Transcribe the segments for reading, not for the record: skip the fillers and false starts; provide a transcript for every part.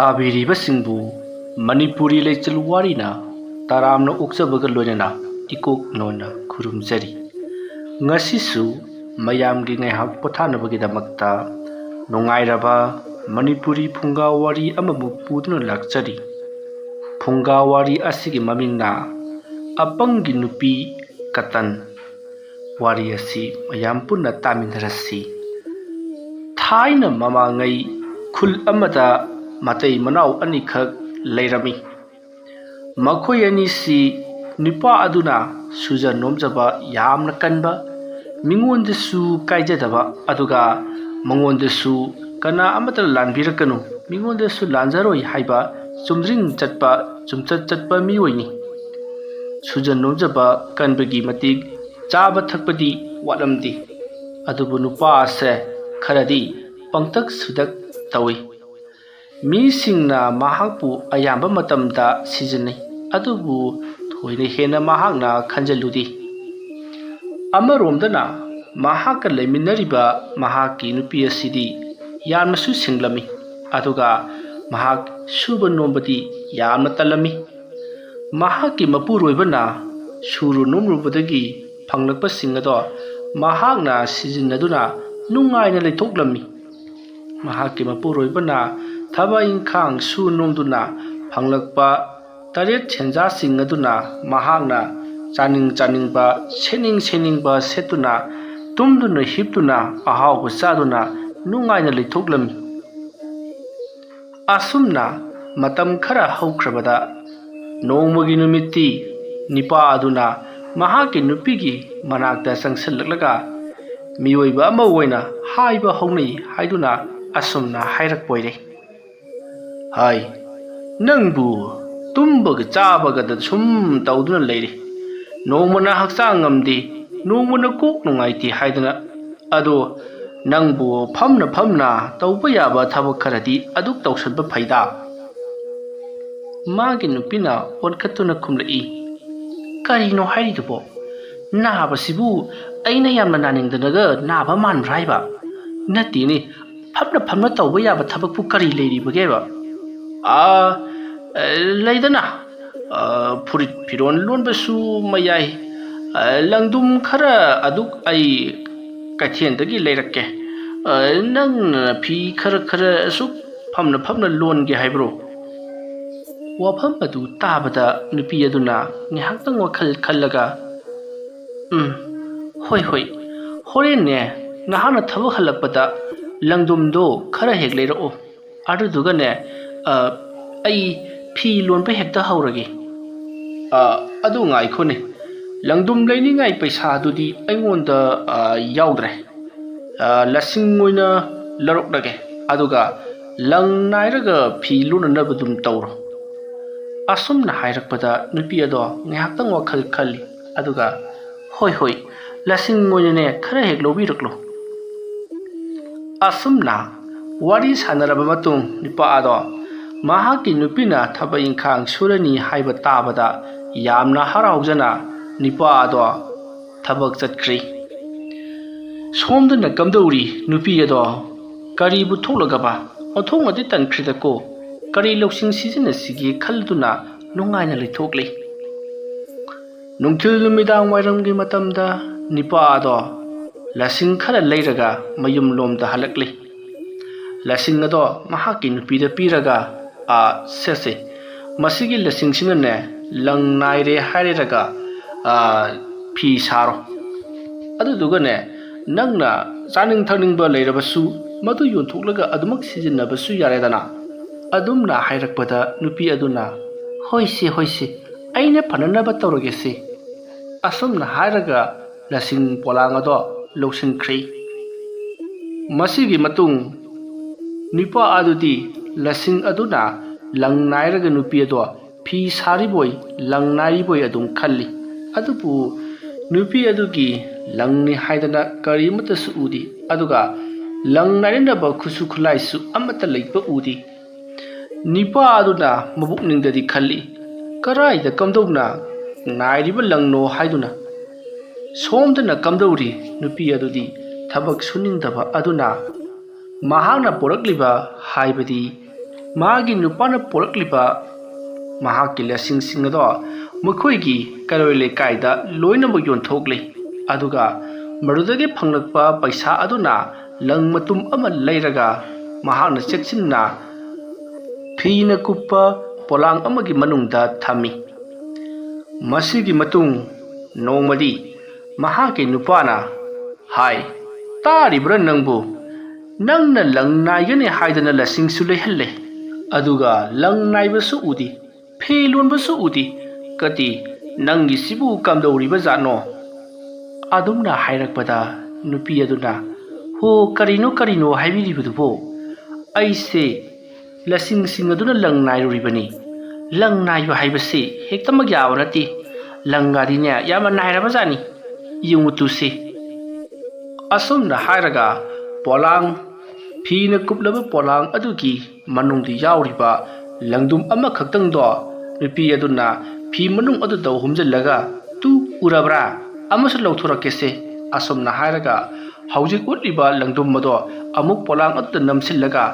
ꯇꯥꯕꯤꯔꯤꯕꯁꯤꯡꯕꯨ ꯃꯅꯤꯄꯨꯔꯤ ꯂꯩꯆꯤꯜ ꯋꯥꯔꯤꯅ ꯇꯔꯥꯝꯅ ꯑꯣꯛꯆꯕꯒ ꯂꯣꯏꯅꯅ ꯏꯀꯣꯛ ꯅꯣꯟꯅ ꯈꯨꯔꯨꯝꯖꯔꯤ꯫ ꯉꯁꯤꯁꯨ ꯃꯌꯥꯝꯒꯤ ꯉꯥꯏꯍꯥꯛ ꯄꯣꯊꯥꯅꯕꯒꯤꯗꯃꯛꯇ ꯅꯨꯡꯉꯥꯏꯔꯕ ꯃꯅꯤꯄꯨꯔꯤ ꯐꯨꯡꯒꯥ ꯋꯥꯔꯤ ꯑꯃꯃꯨꯛ ꯄꯨꯗꯨꯅ ꯂꯥꯛꯆꯔꯤ꯫ ꯐꯨꯡꯒꯥ ꯋꯥꯔꯤ ꯑꯁꯤꯒꯤ ꯃꯃꯤꯡꯅ ꯑꯄꯪꯒꯤ ꯅꯨꯄꯤ ꯀꯇꯟ꯫ ꯋꯥꯔꯤ ꯑꯁꯤ ꯃꯌꯥꯝ ꯄꯨꯟꯅ ꯇꯥꯃꯤꯟꯅꯔꯁꯤ꯫ ꯊꯥꯏꯅ ꯃꯃꯥꯡꯉꯩ ꯈꯨꯜ ꯑꯃꯗ ꯃꯇꯩ ꯃꯅꯥꯎ ꯑꯅꯤꯈꯛ ꯂꯩꯔꯝꯃꯤ꯫ ꯃꯈꯣꯏ ꯑꯅꯤꯁꯤ ꯅꯨꯄꯥ ꯑꯗꯨꯅ ꯁꯨꯖ ꯅꯣꯝꯖꯕ ꯌꯥꯝꯅ ꯀꯟꯕ, ꯃꯤꯉꯣꯟꯗꯁꯨ ꯀꯥꯏꯖꯗꯕ, ꯑꯗꯨꯒ ꯃꯉꯣꯟꯗꯁꯨ ꯀꯅꯥ ꯑꯃꯠꯇ ꯂꯥꯟꯕꯤꯔꯛꯀꯅꯨ, ꯃꯤꯉꯣꯟꯗꯁꯨ ꯂꯥꯟꯖꯔꯣꯏ ꯍꯥꯏꯕ ꯆꯨꯝꯗ꯭ꯔꯤꯡ ꯆꯠꯄ ꯆꯨꯝꯆꯠ ꯆꯠꯄ ꯃꯤꯑꯣꯏꯅꯤ꯫ ꯁꯨꯖ ꯅꯣꯝꯖꯕ ꯀꯟꯕꯒꯤ ꯃꯇꯤꯛ ꯆꯥꯕ ꯊꯛꯄꯗꯤ ꯋꯥꯠꯂꯝꯗꯦ꯫ ꯑꯗꯨꯕꯨ ꯅꯨꯄꯥ ꯑꯁꯦ ꯈꯔꯗꯤ ꯄꯪꯇꯛ ꯁꯨꯗꯛ ꯇꯧꯏ꯫ ꯃꯤꯁꯤꯡꯅ ꯃꯍꯥꯛꯄꯨ ꯑꯌꯥꯝꯕ ꯃꯇꯝꯗ ꯁꯤꯖꯤꯟꯅꯩ, ꯑꯗꯨꯕꯨ ꯊꯣꯏꯅ ꯍꯦꯟꯅ ꯃꯍꯥꯛꯅ ꯈꯟꯖꯤꯜꯂꯨꯗꯦ꯫ ꯑꯃꯔꯣꯝꯗꯅ ꯃꯍꯥꯛꯀ ꯂꯩꯃꯤꯟꯅꯔꯤꯕ ꯃꯍꯥꯛꯀꯤ ꯅꯨꯄꯤ ꯑꯁꯤꯗꯤ ꯌꯥꯝꯅꯁꯨ ꯁꯤꯡꯂꯝꯃꯤ, ꯑꯗꯨꯒ ꯃꯍꯥꯛ ꯁꯨꯕ ꯅꯣꯝꯕꯗꯤ ꯌꯥꯝꯅ ꯇꯜꯂꯝꯃꯤ꯫ ꯃꯍꯥꯛꯀꯤ ꯃꯄꯨꯔꯣꯏꯕꯅ ꯁꯨꯔꯨ ꯅꯣꯝꯂꯨꯕꯗꯒꯤ ꯐꯪꯂꯛꯄꯁꯤꯡ ꯑꯗꯣ ꯃꯍꯥꯛꯅ ꯁꯤꯖꯤꯟꯅꯗꯨꯅ ꯅꯨꯡꯉꯥꯏꯅ ꯂꯩꯊꯣꯛꯂꯝꯃꯤ꯫ ꯃꯍꯥꯛꯀꯤ ꯃꯄꯨꯔꯣꯏꯕꯅ ꯊꯕꯛ ꯏꯪꯈꯥꯡ ꯁꯨ ꯅꯣꯝꯗꯨꯅ ꯐꯪꯂꯛꯄ ꯇꯔꯦꯠ ꯁꯦꯟꯖꯥꯁꯤꯡ ꯑꯗꯨꯅ ꯃꯍꯥꯛꯅ ꯆꯥꯅꯤꯡ ꯆꯥꯅꯤꯡꯕ, ꯁꯦꯠꯅꯤꯡ ꯁꯦꯠꯅꯤꯡꯕ ꯁꯦꯠꯇꯨꯅ, ꯇꯨꯝꯗꯨꯅ ꯍꯤꯞꯇꯨꯅ, ꯑꯍꯥꯎꯕ ꯆꯥꯗꯨꯅ ꯅꯨꯡꯉꯥꯏꯅ ꯂꯩꯊꯣꯛꯂꯝꯃꯤ꯫ ꯑꯁꯨꯝꯅ ꯃꯇꯝ ꯈꯔ ꯍꯧꯈ꯭ꯔꯕꯗ ꯅꯣꯡꯃꯒꯤ ꯅꯨꯃꯤꯠꯇꯤ ꯅꯨꯄꯥ ꯑꯗꯨꯅ ꯃꯍꯥꯛꯀꯤ ꯅꯨꯄꯤꯒꯤ ꯃꯅꯥꯛꯇ ꯆꯪꯁꯤꯜꯂꯛꯂꯒ ꯃꯤꯑꯣꯏꯕ ꯑꯃ ꯑꯣꯏꯅ ꯍꯥꯏꯕ ꯍꯧꯅꯩ ꯍꯥꯏꯗꯨꯅ ꯑꯁꯨꯝꯅ ꯍꯥꯏꯔꯛꯄꯣꯏꯔꯦ: "ꯍꯥꯏ, ꯅꯪꯕꯨ ꯇꯨꯝꯕꯒ ꯆꯥꯕꯒꯗ ꯁꯨꯝ ꯇꯧꯗꯨꯅ ꯂꯩꯔꯤ꯫ ꯅꯣꯡꯃꯅ ꯍꯛꯆꯥꯡ ꯉꯝꯗꯦ, ꯅꯣꯡꯃꯅ ꯀꯣꯛ ꯅꯨꯡꯉꯥꯏꯇꯦ ꯍꯥꯏꯗꯅ, ꯑꯗꯣ ꯅꯪꯕꯨ ꯐꯝꯅ ꯐꯝꯅ ꯇꯧꯕ ꯌꯥꯕ ꯊꯕꯛ ꯈꯔꯗꯤ ꯑꯗꯨꯛ ꯇꯧꯁꯟꯕ ꯐꯩꯗꯥ"꯫ ꯃꯥꯒꯤ ꯅꯨꯄꯤꯅ ꯑꯣꯟꯈꯠꯇꯨꯅ ꯈꯨꯝꯂꯛꯏ: "ꯀꯔꯤꯅꯣ ꯍꯥꯏꯔꯤꯗꯨꯕꯣ? ꯅꯥꯕꯁꯤꯕꯨ ꯑꯩꯅ ꯌꯥꯝꯅ ꯅꯥꯅꯤꯡꯗꯅꯒ ꯅꯥꯕ ꯃꯥꯟꯕ꯭ꯔꯥ ꯍꯥꯏꯕ? ꯅꯠꯇꯦꯅꯦ, ꯐꯝꯅ ꯐꯝꯅ ꯇꯧꯕ ꯌꯥꯕ ꯊꯕꯛꯄꯨ ꯀꯔꯤ ꯂꯩꯔꯤꯕꯒꯦꯕ? ꯂꯩꯗꯅ, ꯐꯨꯔꯤꯠ ꯐꯤꯔꯣꯟ ꯂꯣꯟꯕꯁꯨ ꯃꯌꯥꯏ, ꯂꯪꯗꯨꯝ ꯈꯔ ꯑꯗꯨꯛ ꯑꯩ ꯀꯩꯊꯦꯜꯗꯒꯤ ꯂꯩꯔꯛꯀꯦ꯫ ꯅꯪꯅ ꯐꯤ ꯈꯔ ꯈꯔ ꯑꯁꯨꯛ ꯐꯝꯅ ꯐꯝꯅ ꯂꯣꯟꯒꯦ ꯍꯥꯏꯕ꯭ꯔꯣ?" ꯋꯥꯐꯝ ꯑꯗꯨ ꯇꯥꯕꯗ ꯅꯨꯄꯤ ꯑꯗꯨꯅ ꯉꯥꯏꯍꯥꯛꯇꯪ ꯋꯥꯈꯜ ꯈꯜꯂꯒ, ꯍꯣꯏ ꯍꯣꯏ, ꯍꯣꯔꯦꯟꯅꯦ ꯅꯍꯥꯛꯅ ꯊꯕꯛ ꯍꯜꯂꯛꯄꯗ ꯂꯪꯗꯨꯝꯗꯣ ꯈꯔ ꯍꯦꯛ ꯂꯩꯔꯛꯑꯣ, ꯑꯗꯨꯗꯨꯒꯅꯦ ꯑꯩ ꯐꯤ ꯂꯣꯟꯕ ꯍꯦꯛꯇ ꯍꯧꯔꯒꯦ꯫ ꯑꯗꯨ ꯉꯥꯏꯈꯣꯅꯦ, ꯂꯪꯗꯨꯝ ꯂꯩꯅꯤꯡꯉꯥꯏ ꯄꯩꯁꯥꯗꯨꯗꯤ ꯑꯩꯉꯣꯟꯗ ꯌꯥꯎꯗ꯭ꯔꯦ꯫ ꯂꯁꯤꯡ ꯑꯣꯏꯅ ꯂꯧꯔꯛꯂꯒꯦ, ꯑꯗꯨꯒ ꯂꯪ ꯅꯥꯏꯔꯒ ꯐꯤ ꯂꯣꯟꯅꯅꯕꯗꯨꯝ ꯇꯧꯔꯣ꯫ ꯑꯁꯨꯝꯅ ꯍꯥꯏꯔꯛꯄꯗ ꯅꯨꯄꯤ ꯑꯗꯣ ꯉꯥꯏꯍꯥꯛꯇꯪ ꯋꯥꯈꯜ ꯈꯜꯂꯤ, ꯑꯗꯨꯒ ꯍꯣꯏ ꯍꯣꯏ, ꯂꯁꯤꯡ ꯑꯣꯏꯅꯅꯦ ꯈꯔ ꯍꯦꯛ ꯂꯧꯕꯤꯔꯛꯂꯣ꯫ ꯑꯁꯨꯝꯅ ꯋꯥꯔꯤ ꯁꯥꯟꯅꯔꯕ ꯃꯇꯨꯡ ꯅꯨꯄꯥ ꯑꯗꯣ ꯃꯍꯥꯛꯀꯤ ꯅꯨꯄꯤꯅ ಥꯕꯛ ꯏꯪꯈꯥꯡ ꯁꯨꯔꯅꯤ ꯍꯥꯏꯕ ꯇꯥꯕꯗ ꯌꯥꯝꯅ ꯍꯔꯥꯎꯖꯅ ꯅꯨꯄꯥ ꯑꯗꯣ ꯊꯕꯛ ꯆꯠꯈ꯭ꯔꯤ꯫ ꯁꯣꯝꯗꯅ ꯀꯝꯗꯧꯔꯤ ꯅꯨꯄꯤ ꯑꯗꯣ? ꯀꯔꯤꯕꯨ ꯊꯣꯛꯂꯒꯕ? ꯑꯣꯟꯊꯣꯛꯅꯗꯤ ꯇꯟꯈ꯭ꯔꯦꯗꯀꯣ, ꯀꯔꯤ ꯂꯧꯁꯤꯡ ꯁꯤꯖꯤꯟꯅꯁꯤꯒꯦ ꯈꯜꯂꯗꯨꯅ ꯅꯨꯡꯉꯥꯏꯅ ꯂꯩꯊꯣꯛꯂꯤ꯫ ꯅꯨꯡꯊꯤꯜ ꯅꯨꯃꯤꯗꯥꯡ ꯋꯥꯏꯔꯝꯒꯤ ꯃꯇꯝꯗ ꯅꯨꯄꯥ ꯑꯗꯣ ꯂꯁꯤꯡ ꯈꯔ ꯂꯩꯔꯒ ꯃꯌꯨꯝꯂꯣꯝꯗ ꯍꯜꯂꯛꯂꯤ꯫ ꯂꯁꯤꯡ ꯑꯗꯣ ꯃꯍꯥꯛꯀꯤ ꯅꯨꯄꯤꯗ ꯄꯤꯔꯒ, "ꯁꯦ, ꯃꯁꯤꯒꯤ ꯂꯁꯤꯡꯁꯤꯅꯅꯦ ꯂꯪ ꯅꯥꯏꯔꯦ ꯍꯥꯏꯔꯒ ꯐꯤ ꯁꯥꯔꯣ, ꯑꯗꯨꯗꯨꯒꯅꯦ ꯅꯪꯅ ꯆꯥꯅꯤꯡ ꯊꯛꯅꯤꯡꯕ ꯂꯩꯔꯕꯁꯨ ꯃꯗꯨ ꯌꯣꯟꯊꯣꯛꯂꯒ ꯑꯗꯨꯃꯛ ꯁꯤꯖꯤꯟꯅꯕꯁꯨ ꯌꯥꯔꯦꯗꯅ"꯫ ꯑꯗꯨꯝꯅ ꯍꯥꯏꯔꯛꯄꯗ ꯅꯨꯄꯤ ꯑꯗꯨꯅ, "ꯍꯣꯏꯁꯦ ꯍꯣꯏꯁꯦ, ꯑꯩꯅ ꯐꯅꯅꯕ ꯇꯧꯔꯒꯦꯁꯦ", ꯑꯁꯨꯝꯅ ꯍꯥꯏꯔꯒ ꯂꯁꯤꯡ ꯄꯣꯂꯥꯡ ꯑꯗꯣ ꯂꯧꯁꯤꯟꯈ꯭ꯔꯦ꯫ ꯃꯁꯤꯒꯤ ꯃꯇꯨꯡ ꯅꯨꯄꯥ ꯑꯗꯨꯗꯤ ꯂꯁꯤꯡ ꯑꯗꯨꯅ ꯂꯪ ꯅꯥꯏꯔꯒ ꯅꯨꯄꯤ ꯑꯗꯣ ꯐꯤ ꯁꯥꯔꯤꯕꯣꯏ ꯂꯪ ꯅꯥꯏꯔꯤꯕꯣꯏ ꯑꯗꯨꯝ ꯈꯜꯂꯤ, ꯑꯗꯨꯕꯨ ꯅꯨꯄꯤ ꯑꯗꯨꯒꯤ ꯂꯪꯅꯤ ꯍꯥꯏꯗꯅ ꯀꯔꯤꯃꯠꯇꯁꯨ ꯎꯗꯦ, ꯑꯗꯨꯒ ꯂꯪ ꯅꯥꯏꯅꯅꯕ ꯈꯨꯠꯁꯨ ꯈꯨꯠꯂꯥꯏꯁꯨ ꯑꯃꯠꯇ ꯂꯩꯕ ꯎꯗꯦ꯫ ꯅꯨꯄꯥ ꯑꯗꯨꯅ ꯃꯕꯨꯛꯅꯤꯡꯗꯗꯤ ꯈꯜꯂꯤ, ꯀꯔꯥꯏꯗ ꯀꯝꯗꯧꯅ ꯅꯥꯏꯔꯤꯕ ꯂꯪꯅꯣ ꯍꯥꯏꯗꯨꯅ꯫ ꯁꯣꯝꯗꯅ ꯀꯝꯗꯧꯔꯤ ꯅꯨꯄꯤ ꯑꯗꯨꯗꯤ ꯊꯕꯛ ꯁꯨꯅꯤꯡꯗꯕ ꯑꯗꯨꯅ ꯃꯍꯥꯛꯅ ꯄꯣꯔꯛꯂꯤꯕ, ꯍꯥꯏꯕꯗꯤ ꯃꯥꯒꯤ ꯅꯨꯄꯥꯅ ꯄꯣꯔꯛꯂꯤꯕ ꯃꯍꯥꯛꯀꯤ ꯂꯁꯤꯡꯁꯤꯡ ꯑꯗꯣ ꯃꯈꯣꯏꯒꯤ ꯀꯩꯔꯣꯏ ꯂꯩꯀꯥꯏꯗ ꯂꯣꯏꯅꯃꯛ ꯌꯣꯟꯊꯣꯛꯂꯤ ꯑꯗꯨꯒ ꯃꯗꯨꯗꯒꯤ ꯐꯪꯂꯛꯄ ꯄꯩꯁꯥ ꯑꯗꯨꯅ ꯂꯪ ꯃꯇꯨꯝ ꯑꯃ ꯂꯩꯔꯒ ꯃꯍꯥꯛꯅ ꯆꯦꯛꯁꯤꯟꯅ ꯐꯤꯅ ꯀꯨꯞꯄ ꯄꯣꯂꯥꯡ ꯑꯃꯒꯤ ꯃꯅꯨꯡꯗ ꯊꯝꯃꯤ꯫ ꯃꯁꯤꯒꯤ ꯃꯇꯨꯡ ꯅꯣꯡꯃꯗꯤ ꯃꯍꯥꯛꯀꯤ ꯅꯨꯄꯥꯅ ꯍꯥꯏ ꯇꯥꯔꯤꯕ꯭ꯔꯥ ꯅꯪꯕꯨ ꯅꯪꯅ ꯂꯪ ꯅꯥꯏꯒꯅꯤ ꯍꯥꯏꯗꯅ ꯂꯁꯤꯡꯁꯨ ꯂꯩꯍꯜꯂꯦ ꯑꯗꯨꯒ ꯂꯪ ꯅꯥꯏꯕꯁꯨ ꯎꯗꯦ ꯐꯤ ꯂꯣꯟꯕꯁꯨ ꯎꯗꯦ ꯀꯗꯤ ꯅꯪꯒꯤꯁꯤꯕꯨ ꯀꯝꯗꯧꯔꯤꯕ ꯖꯥꯠꯅꯣ? ꯑꯗꯨꯝꯅ ꯍꯥꯏꯔꯛꯄꯗ ꯅꯨꯄꯤ ꯑꯗꯨꯅ ꯍꯣ ꯀꯔꯤꯅꯣ ꯍꯥꯏꯕꯤꯔꯤꯕꯗꯨꯕꯣ ꯑꯩꯁꯦ ꯂꯁꯤꯡꯁꯤꯡ ꯑꯗꯨꯅ ꯂꯪ ꯅꯥꯏꯔꯨꯔꯤꯕꯅꯤ ꯂꯪ ꯅꯥꯏꯕ ꯍꯥꯏꯕꯁꯤ ꯍꯦꯛꯇꯃꯛ ꯌꯥꯕ ꯅꯠꯇꯦ ꯂꯪꯒꯥꯗꯤꯅꯦ ꯌꯥꯝꯅ ꯅꯥꯏꯔꯕꯖꯥꯠꯅꯤ ꯌꯦꯡꯉꯨ ꯇꯨꯁꯦ꯫ ꯑꯁꯨꯝꯅ ꯍꯥꯏꯔꯒ ꯄꯣꯂꯥꯡ ꯐꯤꯅ ꯀꯨꯞꯂꯕ ꯄꯣꯂꯥꯡ ꯑꯗꯨꯒꯤ ꯃꯅꯨꯡꯗ ꯌꯥꯎꯔꯤꯕ ꯂꯪꯗꯨꯝ ꯑꯃꯈꯛꯇꯪꯗꯣ ꯅꯨꯄꯤ ꯑꯗꯨꯅ ꯐꯤ ꯃꯅꯨꯡ ꯑꯗꯨꯗ ꯍꯨꯝꯖꯤꯜꯂꯒ ꯇꯨ ꯎꯔꯕ꯭ꯔꯥ ꯑꯃꯁꯨ ꯂꯧꯊꯣꯔꯛꯀꯦꯁꯦ ꯑꯁꯨꯝꯅ ꯍꯥꯏꯔꯒ ꯍꯧꯖꯤꯛ ꯎꯠꯂꯤꯕ ꯂꯪꯗꯨꯝ ꯑꯗꯣ ꯑꯃꯨꯛ ꯄꯣꯂꯥꯡ ꯑꯗꯨꯗ ꯅꯝꯁꯤꯜꯂꯒ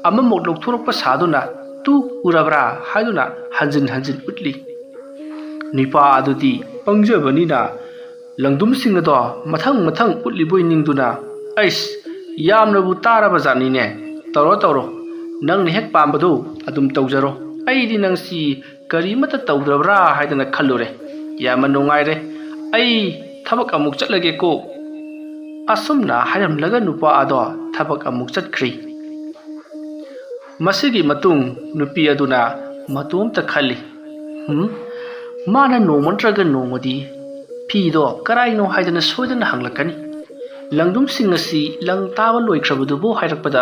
ꯑꯃꯃꯨꯛ ꯂꯧꯊꯣꯔꯛꯄ ꯁꯥꯗꯨꯅ ꯇꯨ ꯎꯔꯕ꯭ꯔꯥ ꯍꯥꯏꯗꯨꯅ ꯍꯟꯖꯤꯟ ꯍꯟꯖꯤꯟ ꯎꯠꯂꯤ꯫ ꯅꯨꯄꯥ ꯑꯗꯨꯗꯤ ꯄꯪꯖꯕꯅꯤꯅ ꯂꯪꯗꯨꯝꯁꯤꯡ ꯑꯗꯣ ꯃꯊꯪ ꯎꯠꯂꯤꯕꯣꯏ ꯅꯤꯡꯗꯨꯅ ꯑꯩꯁ ꯌꯥꯝꯅꯕꯨ ꯇꯥꯔꯕ ꯖꯥꯠꯅꯤꯅꯦ ꯇꯧꯔꯣ ꯅꯪꯅ ꯍꯦꯛ ꯄꯥꯝꯕꯗꯨ ꯑꯗꯨꯝ ꯇꯧꯖꯔꯣ ꯑꯩꯗꯤ ꯅꯪꯁꯤ ꯀꯔꯤꯃꯠꯇ ꯇꯧꯗ꯭ꯔꯕ꯭ꯔꯥ ꯍꯥꯏꯗꯅ ꯈꯜꯂꯨꯔꯦ ꯌꯥꯝꯅ ꯅꯨꯡꯉꯥꯏꯔꯦ ꯑꯩ ꯊꯕꯛ ꯑꯃꯨꯛ ꯆꯠꯂꯒꯦꯀꯣ꯫ ꯑꯁꯨꯝꯅ ꯍꯥꯏꯔꯝꯂꯒ ꯅꯨꯄꯥ ꯑꯗꯣ ꯊꯕꯛ ꯑꯃꯨꯛ ꯆꯠꯈ꯭ꯔꯤ꯫ ꯃꯁꯤꯒꯤ ꯃꯇꯨꯡ ꯅꯨꯄꯤ ꯑꯗꯨꯅ ꯃꯇꯣꯝꯇ ꯈꯜꯂꯤ ꯃꯥꯅ ꯅꯣꯡꯃ ꯅꯠꯇ꯭ꯔꯒ ꯅꯣꯡꯃꯗꯤ ꯐꯤꯗꯣ ꯀꯔꯥꯏꯅꯣ ꯍꯥꯏꯗꯅ ꯁꯣꯏꯗꯅ ꯍꯪꯂꯛꯀꯅꯤ ꯂꯪꯗꯨꯝꯁꯤꯡ ꯑꯁꯤ ꯂꯪ ꯇꯥꯕ ꯂꯣꯏꯈ꯭ꯔꯕꯗꯨꯕꯨ ꯍꯥꯏꯔꯛꯄꯗ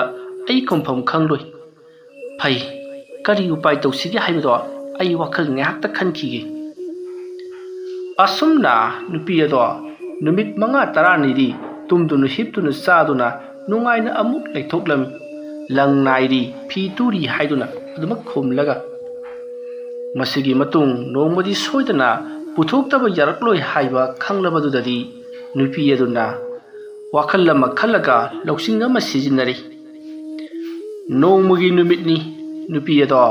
ꯑꯩ ꯈꯨꯝꯐꯝ ꯈꯪꯂꯣꯏ ꯐꯩ ꯀꯔꯤ ꯎꯄꯥꯏ ꯇꯧꯁꯤꯒꯦ ꯍꯥꯏꯕꯗꯣ ꯑꯩ ꯋꯥꯈꯜ ꯉꯥꯏꯍꯥꯛꯇ ꯈꯟꯈꯤꯒꯦ꯫ ꯑꯁꯨꯝꯅ ꯅꯨꯄꯤ ꯑꯗꯣ ꯅꯨꯃꯤꯠ 5-10ꯅꯤꯗꯤ ꯇꯨꯝꯗꯨꯅ ꯍꯤꯞꯇꯨꯅ ꯆꯥꯗꯨꯅ ꯅꯨꯡꯉꯥꯏꯅ ꯑꯃꯨꯛ ꯂꯩꯊꯣꯛꯂꯝꯃꯤ ꯂꯪ ꯅꯥꯏꯔꯤ ꯐꯤ ꯇꯨꯔꯤ ꯍꯥꯏꯗꯨꯅ ꯑꯗꯨꯃꯛ ꯈꯨꯝꯂꯒ꯫ ꯃꯁꯤꯒꯤ ꯃꯇꯨꯡ ꯅꯣꯡꯃꯗꯤ ꯁꯣꯏꯗꯅ ꯄꯨꯊꯣꯛꯇꯕ ꯌꯥꯔꯛꯂꯣꯏ ꯍꯥꯏꯕ ꯈꯪꯂꯕꯗꯨꯗꯗꯤ ꯅꯨꯄꯤ ꯑꯗꯨꯅ ꯋꯥꯈꯜ ꯑꯃ ꯈꯜꯂꯒ ꯂꯧꯁꯤꯡ ꯑꯃ ꯁꯤꯖꯤꯟꯅꯔꯤ꯫ ꯅꯣꯡꯃꯒꯤ ꯅꯨꯃꯤꯠꯅꯤ ꯅꯨꯄꯤ ꯑꯗꯣ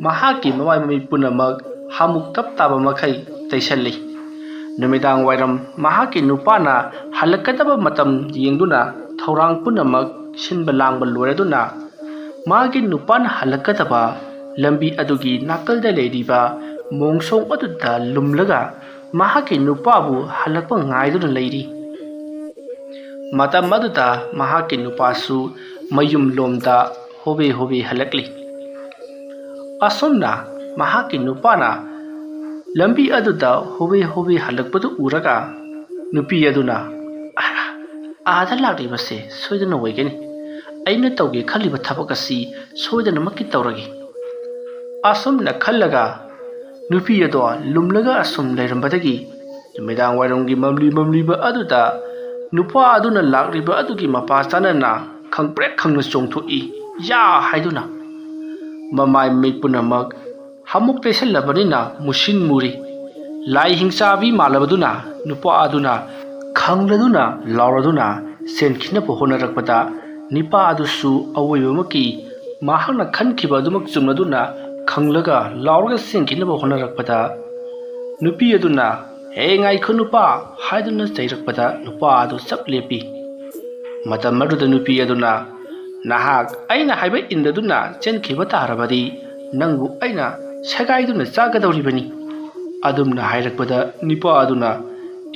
ꯃꯍꯥꯛꯀꯤ ꯃꯃꯥꯏ ꯃꯃꯤꯠ ꯄꯨꯝꯅꯃꯛ ꯍꯥꯃꯨꯛ ꯇꯞ ꯇꯥꯕ ꯃꯈꯩ ꯇꯩꯁꯜꯂꯤ꯫ ꯅꯨꯃꯤꯗꯥꯡ ꯋꯥꯏꯔꯝ ꯃꯍꯥꯛꯀꯤ ꯅꯨꯄꯥꯅ ꯍꯜꯂꯛꯀꯗꯕ ꯃꯇꯝ ꯌꯦꯡꯗꯨꯅ ꯊꯧꯔꯥꯡ ꯄꯨꯝꯅꯃꯛ ꯁꯤꯟꯕ ꯂꯥꯡꯕ ꯂꯣꯏꯔꯗꯨꯅ ꯃꯥꯒꯤ ꯅꯨꯄꯥꯅ ꯍꯜꯂꯛꯀꯗꯕ ꯂꯝꯕꯤ ꯑꯗꯨꯒꯤ ꯅꯥꯀꯜꯗ ꯂꯩꯔꯤꯕ ꯃꯣꯡꯁꯣꯡ ꯑꯗꯨꯗ ꯂꯨꯝꯂꯒ ꯃꯍꯥꯛꯀꯤ ꯅꯨꯄꯥꯕꯨ ꯍꯜꯂꯛꯄ ꯉꯥꯏꯗꯨꯅ ꯂꯩꯔꯤ꯫ ꯃꯇꯝ ꯑꯗꯨꯗ ꯃꯍꯥꯛꯀꯤ ꯅꯨꯄꯥꯁꯨ ꯃꯌꯨꯝ ꯂꯣꯝꯗ ꯍꯣꯕꯦ ꯍꯜꯂꯛꯂꯤ꯫ ꯑꯁꯨꯝꯅ ꯃꯍꯥꯛꯀꯤ ꯅꯨꯄꯥꯅ ꯂꯝꯕꯤ ꯑꯗꯨꯗ ꯍꯣꯕꯦ ꯍꯜꯂꯛꯄꯗꯨ ꯎꯔꯒ ꯅꯨꯄꯤ ꯑꯗꯨꯅ ꯑꯥꯗ ꯂꯥꯛꯂꯤꯕꯁꯦ ꯁꯣꯏꯗꯅ ꯑꯣꯏꯒꯅꯤ ꯑꯩꯅ ꯇꯧꯒꯦ ꯈꯜꯂꯤꯕ ꯊꯕꯛ ꯑꯁꯤ ꯁꯣꯏꯗꯅꯃꯛꯀꯤ ꯇꯧꯔꯒꯦ ꯑꯁꯨꯝꯅ ꯈꯜꯂꯒ ꯅꯨꯄꯤ ꯑꯗꯣ ꯂꯨꯝꯂꯒ ꯑꯁꯨꯝ ꯂꯩꯔꯝꯕꯗꯒꯤ ꯅꯨꯃꯤꯗꯥꯡ ꯋꯥꯏꯔꯝꯒꯤ ꯃꯝꯂꯤꯕ ꯑꯗꯨꯗ ꯅꯨꯄꯥ ꯑꯗꯨꯅ ꯂꯥꯛꯂꯤꯕ ꯑꯗꯨꯒꯤ ꯃꯄꯥ ꯆꯥꯅꯅ ꯈꯪꯄ꯭ꯔꯦꯛ ꯈꯪꯅ ꯆꯣꯡꯊꯣꯛꯏ ꯌꯥ ꯍꯥꯏꯗꯨꯅ ꯃꯃꯥꯏ ꯃꯤꯠ ꯄꯨꯝꯅꯃꯛ ꯍꯥꯃꯨꯛ ꯇꯩꯁꯜꯂꯕꯅꯤꯅ ꯃꯨꯁꯤꯟ ꯃꯨꯔꯤ ꯂꯥꯏ ꯍꯤꯡꯆꯥꯕꯤ ꯃꯥꯜꯂꯕꯗꯨꯅ ꯅꯨꯄꯥ ꯑꯗꯨꯅ ꯈꯪꯂꯗꯨꯅ ꯂꯥꯎꯔꯗꯨꯅ ꯆꯦꯟꯈꯤꯅꯕ ꯍꯣꯠꯅꯔꯛꯄꯗ ꯅꯨꯄꯥ ꯑꯗꯨꯁꯨ ꯑꯋꯣꯏꯕꯃꯛꯀꯤ ꯃꯍꯥꯛꯅ ꯈꯟꯈꯤꯕ ꯑꯗꯨꯃꯛ ꯆꯨꯝꯂꯗꯨꯅ ꯈꯪꯂꯒ ꯂꯥꯎꯔꯒ ꯆꯦꯟꯈꯤꯅꯕ ꯍꯣꯠꯅꯔꯛꯄꯗ ꯅꯨꯄꯤ ꯑꯗꯨꯅ ꯍꯦ ꯉꯥꯏꯈꯣ ꯅꯨꯄꯥ ꯍꯥꯏꯗꯨꯅ ꯆꯩꯔꯛꯄꯗ ꯅꯨꯄꯥ ꯑꯗꯨ ꯆꯞ ꯂꯦꯞꯄꯤ꯫ ꯃꯇꯝ ꯑꯗꯨꯗ ꯅꯨꯄꯤ ꯑꯗꯨꯅ ꯅꯍꯥꯛ ꯑꯩꯅ ꯍꯥꯏꯕ ꯏꯟꯗꯗꯨꯅ ꯆꯦꯟꯈꯤꯕ ꯇꯥꯔꯕꯗꯤ ꯅꯪꯕꯨ ꯑꯩꯅ ꯁꯦꯒꯥꯏꯗꯨꯅ ꯆꯥꯒꯗꯧꯔꯤꯕꯅꯤ ꯑꯗꯨꯝꯅ ꯍꯥꯏꯔꯛꯄꯗ ꯅꯨꯄꯥ ꯑꯗꯨꯅ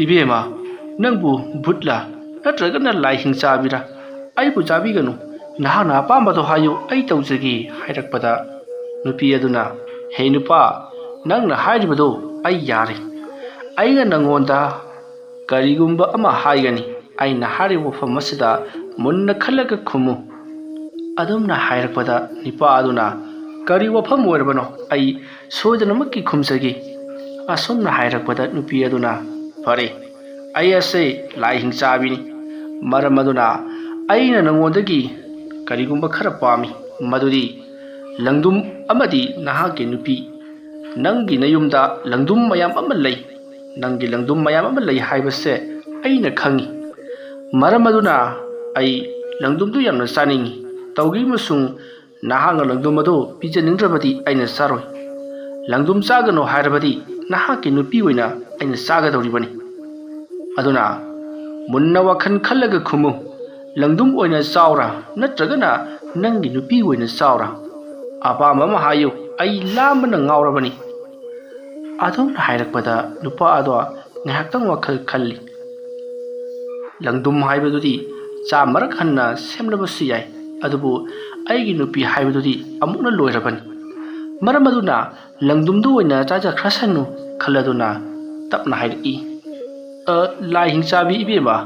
ꯏꯕꯦꯝꯃ ꯅꯪꯕꯨ ꯚꯨꯠꯂꯥ ꯅꯠꯇ꯭ꯔꯒꯅ ꯂꯥꯏ ꯍꯤꯡꯆꯥꯕꯤꯔꯥ ꯑꯩꯕꯨ ꯆꯥꯕꯤꯒꯅꯨ ꯅꯍꯥꯛꯅ ꯑꯄꯥꯝꯕꯗꯣ ꯍꯥꯏꯌꯨ ꯑꯩ ꯇꯧꯖꯒꯦ ꯍꯥꯏꯔꯛꯄꯗ ꯅꯨꯄꯤ ꯑꯗꯨꯅ ꯍꯦ ꯅꯨꯄꯥ ꯅꯪꯅ ꯍꯥꯏꯔꯤꯕꯗꯣ ꯑꯩ ꯌꯥꯔꯦ ꯑꯩꯅ ꯅꯪꯉꯣꯟꯗ ꯀꯔꯤꯒꯨꯝꯕ ꯑꯃ ꯍꯥꯏꯒꯅꯤ ꯑꯩꯅ ꯍꯥꯏꯔꯤꯕ ꯋꯥꯐꯝ ꯑꯁꯤꯗ ꯃꯨꯟꯅ ꯈꯜꯂꯒ ꯈꯨꯝꯃꯨ ꯑꯗꯨꯝꯅ ꯍꯥꯏꯔꯛꯄꯗ ꯅꯨꯄꯥ ꯑꯗꯨꯅ ꯀꯔꯤ ꯋꯥꯐꯝ ꯑꯣꯏꯔꯕꯅꯣ ꯑꯩ ꯁꯣꯏꯗꯅꯃꯛꯀꯤ ꯈꯨꯝꯖꯒꯦ ꯑꯁꯨꯝꯅ ꯍꯥꯏꯔꯛꯄꯗ ꯅꯨꯄꯤ ꯑꯗꯨꯅ ꯐꯔꯦ ꯑꯩ ꯑꯁꯦ ꯂꯥꯏ ꯍꯤꯡꯆꯥꯕꯤꯅꯤ ꯃꯔꯝ ꯑꯗꯨꯅ ꯑꯩꯅ ꯅꯪꯉꯣꯟꯗꯒꯤ ꯀꯔꯤꯒꯨꯝꯕ ꯈꯔ ꯄꯥꯝꯃꯤ ꯃꯗꯨꯗꯤ ꯂꯪꯗꯨꯝ ꯑꯃꯗꯤ ꯅꯍꯥꯛꯀꯤ ꯅꯨꯄꯤ ꯅꯪꯒꯤ ꯅꯌꯨꯝꯗ ꯂꯪꯗꯨꯝ ꯃꯌꯥꯝ ꯑꯃ ꯂꯩ ꯅꯪꯒꯤ ꯂꯪꯗꯨꯝ ꯃꯌꯥꯝ ꯑꯃ ꯂꯩ ꯍꯥꯏꯕꯁꯦ ꯑꯩꯅ ꯈꯪꯉꯤ ꯃꯔꯝ ꯑꯗꯨꯅ ꯑꯩ ꯂꯪꯗꯨꯝꯗꯨ ꯌꯥꯝꯅ ꯆꯥꯅꯤꯡꯉꯤ ꯇꯧꯒꯤꯕꯁꯨꯡ ꯅꯍꯥꯛꯅ ꯂꯪꯗꯨꯝ ꯑꯗꯨ ꯄꯤꯖꯅꯤꯡꯗ꯭ꯔꯕꯗꯤ ꯑꯩꯅ ꯆꯥꯔꯣꯏ ꯂꯪꯗꯨꯝ ꯆꯥꯒꯅꯨ ꯍꯥꯏꯔꯕꯗꯤ ꯅꯍꯥꯛꯀꯤ ꯅꯨꯄꯤ ꯑꯣꯏꯅ ꯑꯩꯅ ꯆꯥꯒꯗꯧꯔꯤꯕꯅꯤ ꯑꯗꯨꯅ ꯃꯨꯟꯅ ꯋꯥꯈꯜ ꯈꯜꯂꯒ ꯈꯨꯝꯃꯨ ꯂꯪꯗꯨꯝ ꯑꯣꯏꯅ ꯆꯥꯎꯔꯥ ꯅꯠꯇ꯭ꯔꯒꯅ ꯅꯪꯒꯤ ꯅꯨꯄꯤ ꯑꯣꯏꯅ ꯆꯥꯎꯔꯥ ꯑꯄꯥꯝꯕ ꯑꯃ ꯍꯥꯏꯌꯨ ꯑꯩ ꯂꯥꯝꯕꯅ ꯉꯥꯎꯔꯕꯅꯤ ꯑꯗꯨꯝꯅ ꯍꯥꯏꯔꯛꯄꯗ ꯅꯨꯄꯥ ꯑꯗꯣ ꯉꯥꯏꯍꯥꯛꯇꯪ ꯋꯥꯈꯜ ꯈꯜꯂꯤ ꯂꯪꯗꯨꯝ ꯍꯥꯏꯕꯗꯨꯗꯤ ꯆꯥꯃꯔꯛ ꯍꯟꯅ ꯁꯦꯝꯂꯕꯁꯨ ꯌꯥꯏ ꯑꯗꯨꯕꯨ ꯑꯩꯒꯤ ꯅꯨꯄꯤ ꯍꯥꯏꯕꯗꯨꯗꯤ ꯑꯃꯨꯛꯅ ꯂꯣꯏꯔꯕꯅꯤ ꯃꯔꯝ ꯑꯗꯨꯅ ꯂꯪꯗꯨꯝꯗꯨ ꯑꯣꯏꯅ ꯆꯥꯖꯈ꯭ꯔꯁꯅꯨ ꯈꯜꯂꯗꯨꯅ ꯇꯞꯅ ꯍꯥꯏꯔꯛꯏ ꯂꯥꯏ ꯍꯤꯡꯆꯥꯕꯤ ꯏꯕꯦꯝꯃ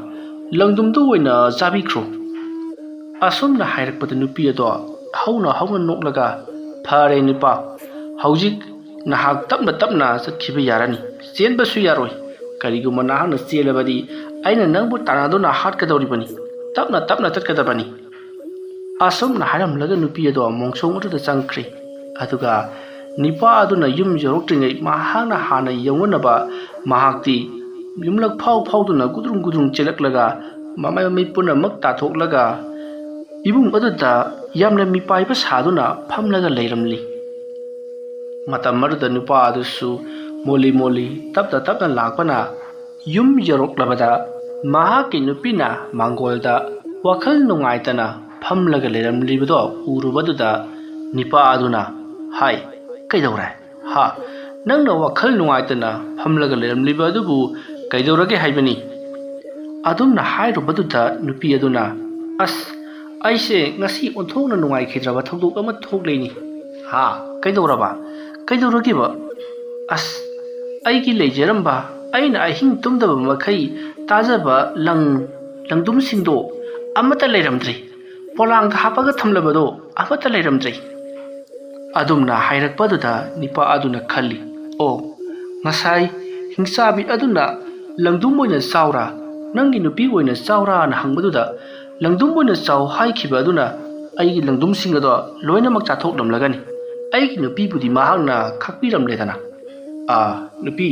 ꯂꯪꯗꯨꯝꯗꯨ ꯑꯣꯏꯅ ꯆꯥꯕꯤꯈ꯭ꯔꯣ ꯑꯁꯨꯝꯅ ꯍꯥꯏꯔꯛꯄꯗ ꯅꯨꯄꯤ ꯑꯗꯣ ꯍꯧꯅ ꯍꯧꯅ ꯅꯣꯛꯂꯒ ꯐꯔꯦ ꯅꯨꯄꯥ ꯍꯧꯖꯤꯛ ꯅꯍꯥꯛ ꯇꯞꯅ ꯇꯞꯅ ꯆꯠꯈꯤꯕ ꯌꯥꯔꯅꯤ ꯆꯦꯟꯕꯁꯨ ꯌꯥꯔꯣꯏ ꯀꯔꯤꯒꯨꯝꯕ ꯅꯍꯥꯛꯅ ꯆꯦꯜꯂꯕꯗꯤ ꯑꯩꯅ ꯅꯪꯕꯨ ꯇꯥꯟꯅꯗꯨꯅ ꯍꯥꯠꯀꯗꯧꯔꯤꯕꯅꯤ ꯇꯞꯅ ꯇꯞꯅ ꯆꯠꯀꯗꯕꯅꯤ ꯑꯁꯨꯝꯅ ꯍꯥꯏꯔꯝꯂꯒ ꯅꯨꯄꯤ ꯑꯗꯣ ꯃꯣꯡꯁꯣꯡ ꯑꯗꯨꯗ ꯆꯪꯈ꯭ꯔꯦ ꯑꯗꯨꯒ ꯅꯤꯄꯥ ꯑꯗꯨꯅ ꯌꯨꯝ ꯌꯧꯔꯛꯇ꯭ꯔꯤꯉꯩ ꯃꯍꯥꯛꯅ ꯍꯥꯟꯅ ꯌꯧꯅꯅꯕ ꯃꯍꯥꯛꯇꯤ ꯌꯨꯝꯂꯛ ꯐꯥꯎꯗꯨꯅ ꯒꯨꯗ꯭ꯔꯨꯡ ꯒꯨꯗ꯭ꯔꯨꯡ ꯆꯦꯜꯂꯛꯂꯒ ꯃꯃꯥꯏ ꯃꯃꯤꯠ ꯄꯨꯝꯅꯃꯛ ꯇꯥꯊꯣꯛꯂꯒ ꯏꯕꯨꯡ ꯑꯗꯨꯗ ꯌꯥꯝꯅ ꯃꯤꯄꯥꯏꯕ ꯁꯥꯗꯨꯅ ꯐꯝꯂꯒ ꯂꯩꯔꯝꯂꯤ ꯃꯇꯝ ꯑꯗꯨꯗ ꯅꯨꯄꯥ ꯑꯗꯨꯁꯨ ꯃꯣꯜꯂꯤ ꯃꯣꯜꯂꯤ ꯇꯞꯅ ꯇꯞꯅ ꯂꯥꯛꯄꯅ ꯌꯨꯝ ꯌꯧꯔꯛꯂꯕꯗ ꯃꯍꯥꯛꯀꯤ ꯅꯨꯄꯤꯅ ꯃꯥꯡꯒꯣꯜꯗ ꯋꯥꯈꯜ ꯅꯨꯡꯉꯥꯏꯇꯅ ꯐꯝꯂꯒ ꯂꯩꯔꯝꯂꯤꯕꯗꯣ ꯎꯔꯨꯕꯗꯨꯗ ꯅꯤꯄꯥ ꯑꯗꯨꯅ ꯍꯥꯏ ꯀꯩꯗꯧꯔꯦ ꯍꯥ ꯅꯪꯅ ꯋꯥꯈꯜ ꯅꯨꯡꯉꯥꯏꯇꯅ ꯐꯝꯂꯒ ꯂꯩꯔꯝꯂꯤꯕ ꯑꯗꯨꯕꯨ ꯀꯩꯗꯧꯔꯒꯦ ꯍꯥꯏꯕꯅꯤ ꯑꯗꯨꯝꯅ ꯍꯥꯏꯔꯨꯕꯗꯨꯗ ꯅꯨꯄꯤ ꯑꯗꯨꯅ ꯑꯁ ꯑꯩꯁꯦ ꯉꯁꯤ ꯑꯣꯟꯊꯣꯛꯅ ꯅꯨꯡꯉꯥꯏꯈꯤꯗ꯭ꯔꯕ ꯊꯧꯗꯣꯛ ꯑꯃ ꯊꯣꯛꯂꯩꯅꯤ ꯍꯥ ꯀꯩꯗꯧꯔꯕ ꯀꯩꯗꯧꯔꯒꯦꯕ ꯑꯁ ꯑꯩꯒꯤ ꯂꯩꯖꯔꯝꯕ ꯑꯩꯅ ꯑꯍꯤꯡ ꯇꯨꯝꯗꯕ ꯃꯈꯩ ꯇꯥꯖꯕ ꯂꯪꯗꯨꯝꯁꯤꯡꯗꯣ ꯑꯃꯠꯇ ꯂꯩꯔꯝꯗ꯭ꯔꯦ ꯄꯣꯂꯥꯡꯗ ꯍꯥꯞꯄꯒ ꯊꯝꯂꯕꯗꯣ ꯑꯃꯠꯇ ꯂꯩꯔꯝꯗ꯭ꯔꯦ ꯑꯗꯨꯝꯅ ꯍꯥꯏꯔꯛꯄꯗꯨꯗ ꯅꯤꯄꯥ ꯑꯗꯨꯅ ꯈꯜꯂꯤ ꯑꯣ ꯉꯁꯥꯏ ꯍꯤꯡꯆꯥꯕꯤ ꯑꯗꯨꯅ ꯂꯪꯗꯨꯝ ꯑꯣꯏꯅ ꯆꯥꯎꯔꯥ ꯅꯪꯒꯤ ꯅꯨꯄꯤ ꯑꯣꯏꯅ ꯆꯥꯎꯔꯥꯅ ꯍꯪꯕꯗꯨꯗ ꯂꯪꯗꯨꯝ ꯑꯣꯏꯅ ꯆꯥꯎ ꯍꯥꯏꯈꯤꯕ ꯑꯗꯨꯅ ꯑꯩꯒꯤ ꯂꯪꯗꯨꯝꯁꯤꯡ ꯑꯗꯣ ꯂꯣꯏꯅꯃꯛ ꯆꯥꯊꯣꯛꯂꯝꯂꯒꯅꯤ ꯑꯩꯒꯤ ꯅꯨꯄꯤꯕꯨꯗꯤ ꯃꯍꯥꯛꯅ ꯈꯥꯛꯄꯤꯔꯝꯂꯦꯗꯅ ꯅꯨꯄꯤ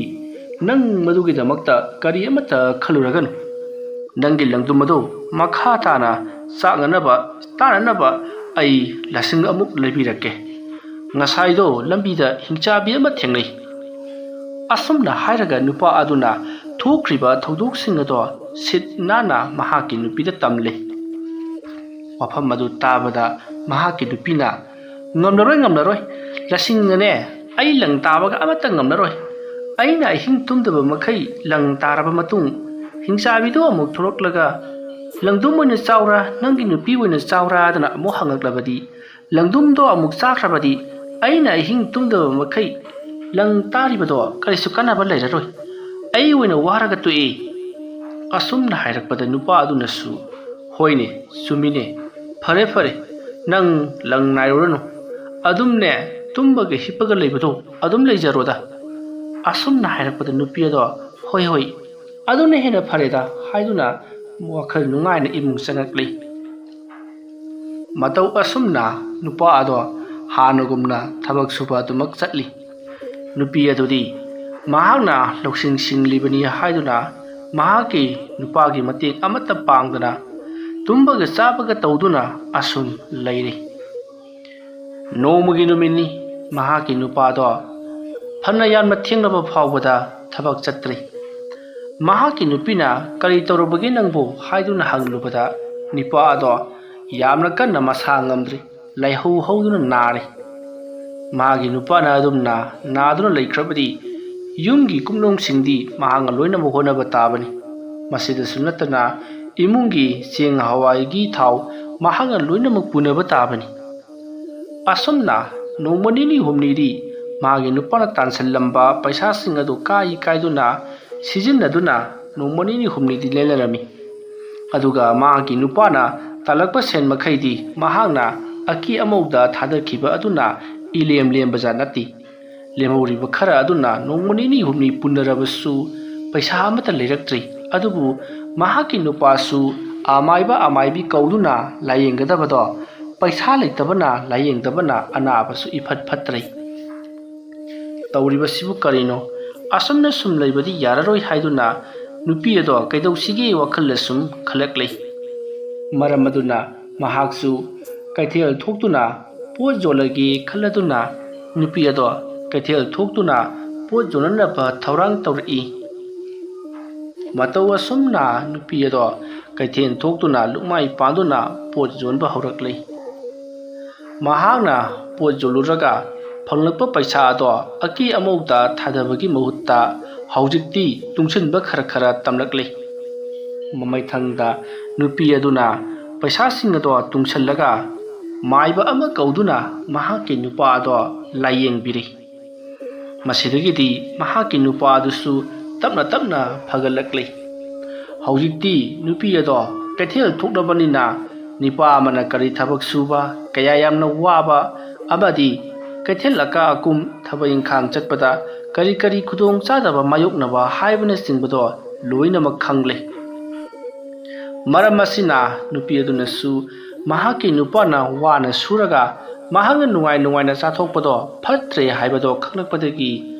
ꯅꯪ ꯃꯗꯨꯒꯤꯗꯃꯛꯇ ꯀꯔꯤ ꯑꯃꯠꯇ ꯈꯜꯂꯨꯔꯒꯅꯨ ꯅꯪꯒꯤ ꯂꯪꯗꯨꯝ ꯑꯗꯨ ꯃꯈꯥ ꯇꯥꯅ ꯇꯥꯅꯅꯕ ꯑꯩ ꯂꯁꯤꯡ ꯑꯃꯨꯛ ꯂꯩꯕꯤꯔꯛꯀꯦ ꯉꯁꯥꯏꯗꯣ ꯂꯝꯕꯤꯗ ꯍꯤꯡꯆꯥꯕꯤ ꯑꯃ ꯊꯦꯡꯅꯩ ꯑꯁꯨꯝꯅ ꯍꯥꯏꯔꯒ ꯅꯨꯄꯥ ꯑꯗꯨꯅ ꯊꯣꯛꯈ꯭ꯔꯤꯕ ꯊꯧꯗꯣꯛꯁꯤꯡ ꯑꯗꯣ ꯁꯤꯠ ꯅꯥꯟꯅ ꯃꯍꯥꯛꯀꯤ ꯅꯨꯄꯤꯗ ꯇꯝꯂꯤ ꯋꯥꯐꯝ ꯑꯗꯨ ꯇꯥꯕꯗ ꯃꯍꯥꯛꯀꯤ ꯅꯨꯄꯤꯅ ꯉꯝꯂꯔꯣꯏ ꯂꯁꯤꯡꯅꯅꯦ ꯑꯩ ꯂꯪ ꯇꯥꯕꯒ ꯑꯃꯠꯇ ꯉꯝꯂꯔꯣꯏ ꯑꯩꯅ ꯑꯍꯤꯡ ꯇꯨꯝꯗꯕ ꯃꯈꯩ ꯂꯪ ꯇꯥꯔꯕ ꯃꯇꯨꯡ ꯍꯤꯡꯆꯥꯕꯤꯗꯣ ꯑꯃꯨꯛ ꯊꯣꯛꯂꯛꯂꯒ ꯂꯪꯗꯨꯝ ꯑꯣꯏꯅ ꯆꯥꯎꯔꯥ ꯅꯪꯒꯤ ꯅꯨꯄꯤ ꯑꯣꯏꯅ ꯆꯥꯎꯔꯥꯗꯅ ꯑꯃꯨꯛ ꯍꯪꯉꯛꯂꯕꯗꯤ ꯂꯪꯗꯨꯝꯗꯣ ꯑꯃꯨꯛ ꯆꯥꯈ꯭ꯔꯕꯗꯤ ꯑꯩꯅ ꯑꯍꯤꯡ ꯇꯨꯝꯗꯕ ꯃꯈꯩ ꯂꯪ ꯇꯥꯔꯤꯕꯗꯣ ꯀꯔꯤꯁꯨ ꯀꯥꯟꯅꯕ ꯂꯩꯔꯔꯣই ꯑꯩ ꯑꯣꯏꯅ ꯋꯥꯔꯒ ꯇꯣꯛꯏ ꯑꯁꯨꯝꯅ ꯍꯥꯏꯔꯛꯄꯗ ꯅꯨꯄꯥ ꯑꯗꯨꯅꯁꯨ ꯍꯣꯏꯅꯦ ꯆꯨꯝꯃꯤꯅꯦ ꯐꯔꯦ ꯅꯪ ꯂꯪ ꯅꯥꯏꯔꯨꯔꯅꯨ ꯑꯗꯨꯝꯅꯦ ꯇꯨꯝꯕꯒ ꯍꯤꯞꯄꯒ ꯂꯩꯕꯗꯣ ꯑꯗꯨꯝ ꯂꯩꯖꯔꯣꯗ ꯑꯁꯨꯝꯅ ꯍꯥꯏꯔꯛꯄꯗ ꯅꯨꯄꯤ ꯑꯗꯣ ꯍꯣꯏ ꯑꯗꯨꯅ ꯍꯦꯟꯅ ꯐꯔꯦꯗ ꯍꯥꯏꯗꯨꯅ ꯋꯥꯈꯜ ꯅꯨꯡꯉꯥꯏꯅ ꯏꯃꯨꯡ ꯆꯪꯉꯛꯂꯤ ꯃꯇꯧ ꯑꯁꯨꯝꯅ ꯅꯨꯄꯥ ꯑꯗꯣ ꯍꯥꯟꯅꯒꯨꯝꯅ ꯊꯕꯛ ꯁꯨꯕ ꯑꯗꯨꯃꯛ ꯆꯠꯂꯤ ꯅꯨꯄꯤ ꯑꯗꯨꯗꯤ ꯃꯍꯥꯛꯅ ꯂꯧꯁꯤꯡ ꯁꯤꯡꯂꯤꯕꯅꯤ ꯍꯥꯏꯗꯨꯅ ꯃꯍꯥꯛꯀꯤ ꯅꯨꯄꯥꯒꯤ ꯃꯇꯦꯡ ꯑꯃꯠꯇ ꯄꯥꯡꯗꯅ ꯇꯨꯝꯕꯒ ꯆꯥꯕꯒ ꯇꯧꯗꯨꯅ ꯑꯁꯨꯝ ꯂꯩꯔꯤ ꯅꯣꯡꯃꯒꯤ ꯅꯨꯃꯤꯠꯅꯤ ꯃꯍꯥꯛꯀꯤ ꯅꯨꯄꯥꯗꯣ ꯐꯅ ꯌꯥꯝꯅ ꯊꯦꯡꯂꯕ ꯐꯥꯎꯕꯗ ꯊꯕꯛ ꯆꯠꯇ꯭ꯔꯤ ꯃꯍꯥꯛꯀꯤ ꯅꯨꯄꯤꯅ ꯀꯔꯤ ꯇꯧꯔꯨꯕꯒꯦ ꯅꯪꯕꯨ ꯍꯥꯏꯗꯨꯅ ꯍꯪꯂꯨꯕꯗ ꯅꯨꯄꯥ ꯑꯗꯣ ꯌꯥꯝꯅ ꯀꯟꯅ ꯃꯁꯥ ꯉꯝꯗ꯭ꯔꯤ ꯂꯥꯏꯍꯧ ꯍꯧꯗꯨꯅ ꯅꯥꯔꯤ ꯃꯥꯒꯤ ꯅꯨꯄꯥꯅ ꯑꯗꯨꯝꯅ ꯅꯥꯗꯨꯅ ꯂꯩꯈ꯭ꯔꯕꯗꯤ ꯌꯨꯝꯒꯤ ꯀꯨꯞꯅꯣꯝꯁꯤꯡꯗꯤ ꯃꯍꯥꯛꯅ ꯂꯣꯏꯅꯃꯛ ꯍꯣꯠꯅꯕ ꯇꯥꯕꯅꯤ ꯃꯁꯤꯗꯁꯨ ꯅꯠꯇꯅ ꯏꯃꯨꯡꯒꯤ ꯆꯦꯡ ꯍꯋꯥꯏꯒꯤ ꯊꯥꯎ ꯃꯍꯥꯛꯅ ꯂꯣꯏꯅꯃꯛ ꯄꯨꯅꯕ ꯇꯥꯕꯅꯤ ꯑꯁꯨꯝꯅ ꯅꯣꯡꯃ ꯅꯤꯅꯤ ꯍꯨꯝꯅꯤꯗꯤ ꯃꯥꯒꯤ ꯅꯨꯄꯥꯅ ꯇꯥꯟꯁꯤꯜꯂꯝꯕ ꯄꯩꯁꯥꯁꯤꯡ ꯑꯗꯨ ꯀꯥꯏꯗꯨꯅ ꯁꯤꯖꯤꯟꯅꯗꯨꯅ ꯅꯣꯡꯃ ꯅꯤꯅꯤ ꯍꯨꯝꯅꯤꯗꯤ ꯂꯦꯟꯅꯔꯝꯃꯤ ꯑꯗꯨꯒ ꯃꯥꯒꯤ ꯅꯨꯄꯥꯅ ꯇꯥꯜꯂꯛꯄ ꯁꯦꯟ ꯃꯈꯩꯗꯤ ꯃꯍꯥꯛꯅ ꯑꯀꯤ ꯑꯃꯧꯗ ꯊꯥꯗꯈꯤꯕ ꯑꯗꯨꯅ ꯂꯦꯝꯕꯖꯥꯠ ꯅꯠꯇꯦ ꯂꯦꯝꯍꯧꯔꯤꯕ ꯈꯔ ꯑꯗꯨꯅ ꯅꯣꯡꯃ ꯅꯤꯅꯤ ꯍꯨꯝꯅꯤ ꯄꯨꯟꯅꯔꯕꯁꯨ ꯄꯩꯁꯥ ꯑꯃꯠꯇ ꯂꯩꯔꯛꯇ꯭ꯔꯤ ꯑꯗꯨꯕꯨ ꯃꯍꯥꯛꯀꯤ ꯅꯨꯄꯥꯁꯨ ꯑꯃꯥꯏꯕꯤ ꯀꯧꯗꯨꯅ ꯂꯥꯌꯦꯡꯒꯗꯕꯗꯣ ꯄꯩꯁꯥ ꯂꯩꯇꯕꯅ ꯂꯥꯌꯦꯡꯗꯕꯅ ꯑꯅꯥꯕꯁꯨ ꯏꯐꯠ ꯐꯠꯇ꯭ꯔꯦ ꯇꯧꯔꯤꯕꯁꯤꯕꯨ ꯀꯔꯤꯅꯣ ꯑꯁꯨꯝꯅ ꯁꯨꯝ ꯂꯩꯕꯗꯤ ꯌꯥꯔꯔꯣꯏ ꯍꯥꯏꯗꯨꯅ ꯅꯨꯄꯤ ꯑꯗꯣ ꯀꯩꯗꯧꯁꯤꯒꯦ ꯋꯥꯈꯜꯗ ꯁꯨꯝ ꯈꯜꯂꯛꯂꯤ ꯃꯔꯝ ꯑꯗꯨꯅ ꯃꯍꯥꯛꯁꯨ ꯀꯩꯊꯦꯜ ꯊꯣꯛꯇꯨꯅ ꯄꯣꯠ ꯌꯣꯜꯂꯒꯦ ꯈꯜꯂꯗꯨꯅ ꯅꯨꯄꯤ ꯑꯗꯣ ꯀꯩꯊꯦꯜ ꯊꯣꯛꯇꯨꯅ ꯄꯣꯠ ꯌꯣꯟꯅꯅꯕ ꯊꯧꯔꯥꯡ ꯇꯧꯔꯛꯏ꯫ ꯃꯇꯧ ꯑꯁꯨꯝꯅ ꯅꯨꯄꯤ ꯑꯗꯣ ꯀꯩꯊꯦꯜ ꯊꯣꯛꯇꯨꯅ ꯂꯨꯛꯃꯥꯏ ꯄꯥꯟꯗꯨꯅ ꯄꯣꯠ ꯌꯣꯟꯕ ꯍꯧꯔꯛꯂꯤ꯫ ꯃꯍꯥꯛꯅ ꯄꯣꯠ ꯌꯣꯜꯂꯨꯔꯒ ꯐꯪꯂꯛꯄ ꯄꯩꯁꯥ ꯑꯗꯣ ꯑꯀꯤ ꯑꯃꯧꯗ ꯊꯥꯗꯕꯒꯤ ꯃꯍꯨꯠꯇ ꯍꯧꯖꯤꯛꯇꯤ ꯇꯨꯡꯁꯤꯟꯕ ꯈꯔ ꯇꯝꯂꯛꯂꯤ꯫ ꯃꯃꯩꯊꯪꯗ ꯅꯨꯄꯤ ꯑꯗꯨꯅ ꯄꯩꯁꯥꯁꯤꯡ ꯑꯗꯣ ꯇꯨꯡꯁꯜꯂꯒ ꯃꯥꯏꯕ ꯑꯃ ꯀꯧꯗꯨꯅ ꯃꯍꯥꯛꯀꯤ ꯅꯨꯄꯥ ꯑꯗꯣ ꯂꯥꯏꯌꯦꯡꯕꯤꯔꯤ꯫ ꯃꯁꯤꯗꯒꯤꯗꯤ ꯃꯍꯥꯛꯀꯤ ꯅꯨꯄꯥ ꯑꯗꯨꯁꯨ ꯇꯞꯅ ꯇꯞꯅ ꯐꯒꯠꯂꯛꯂꯤ꯫ ꯍꯧꯖꯤꯛꯇꯤ ꯅꯨꯄꯤ ꯑꯗꯣ ꯀꯩꯊꯦꯜ ꯊꯣꯛꯂꯕꯅꯤꯅ ꯅꯨꯄꯥ ꯑꯃꯅ ꯀꯔꯤ ꯊꯕꯛ ꯁꯨꯕ, ꯀꯌꯥ ꯌꯥꯝꯅ ꯋꯥꯕ ꯑꯃꯗꯤ ꯀꯩꯊꯦꯜ ꯑꯀꯥ ꯑꯀꯨꯝ ꯊꯕꯛ ꯏꯪꯈꯥꯡ ꯆꯠꯄꯗ ꯀꯔꯤ ꯀꯔꯤ ꯈꯨꯗꯣꯡ ꯆꯥꯗꯕ ꯃꯥꯌꯣꯛꯅꯕ ꯍꯥꯏꯕꯅꯆꯤꯡꯕꯗꯣ ꯂꯣꯏꯅꯃꯛ ꯈꯪꯂꯦ꯫ ꯃꯔꯝ ꯑꯁꯤꯅ ꯅꯨꯄꯤ ꯑꯗꯨꯅꯁꯨ ꯃꯍꯥꯛꯀꯤ ꯅꯨꯄꯥꯅ ꯋꯥꯅ ꯁꯨꯔꯒ ꯃꯍꯥꯛꯅ ꯅꯨꯡꯉꯥꯏ ꯅꯨꯡꯉꯥꯏꯅ ꯆꯥꯊꯣꯛꯄꯗꯣ ꯐꯠꯇ꯭ꯔꯦ ꯍꯥꯏꯕꯗꯣ ꯈꯪꯂꯛꯄꯗꯒꯤ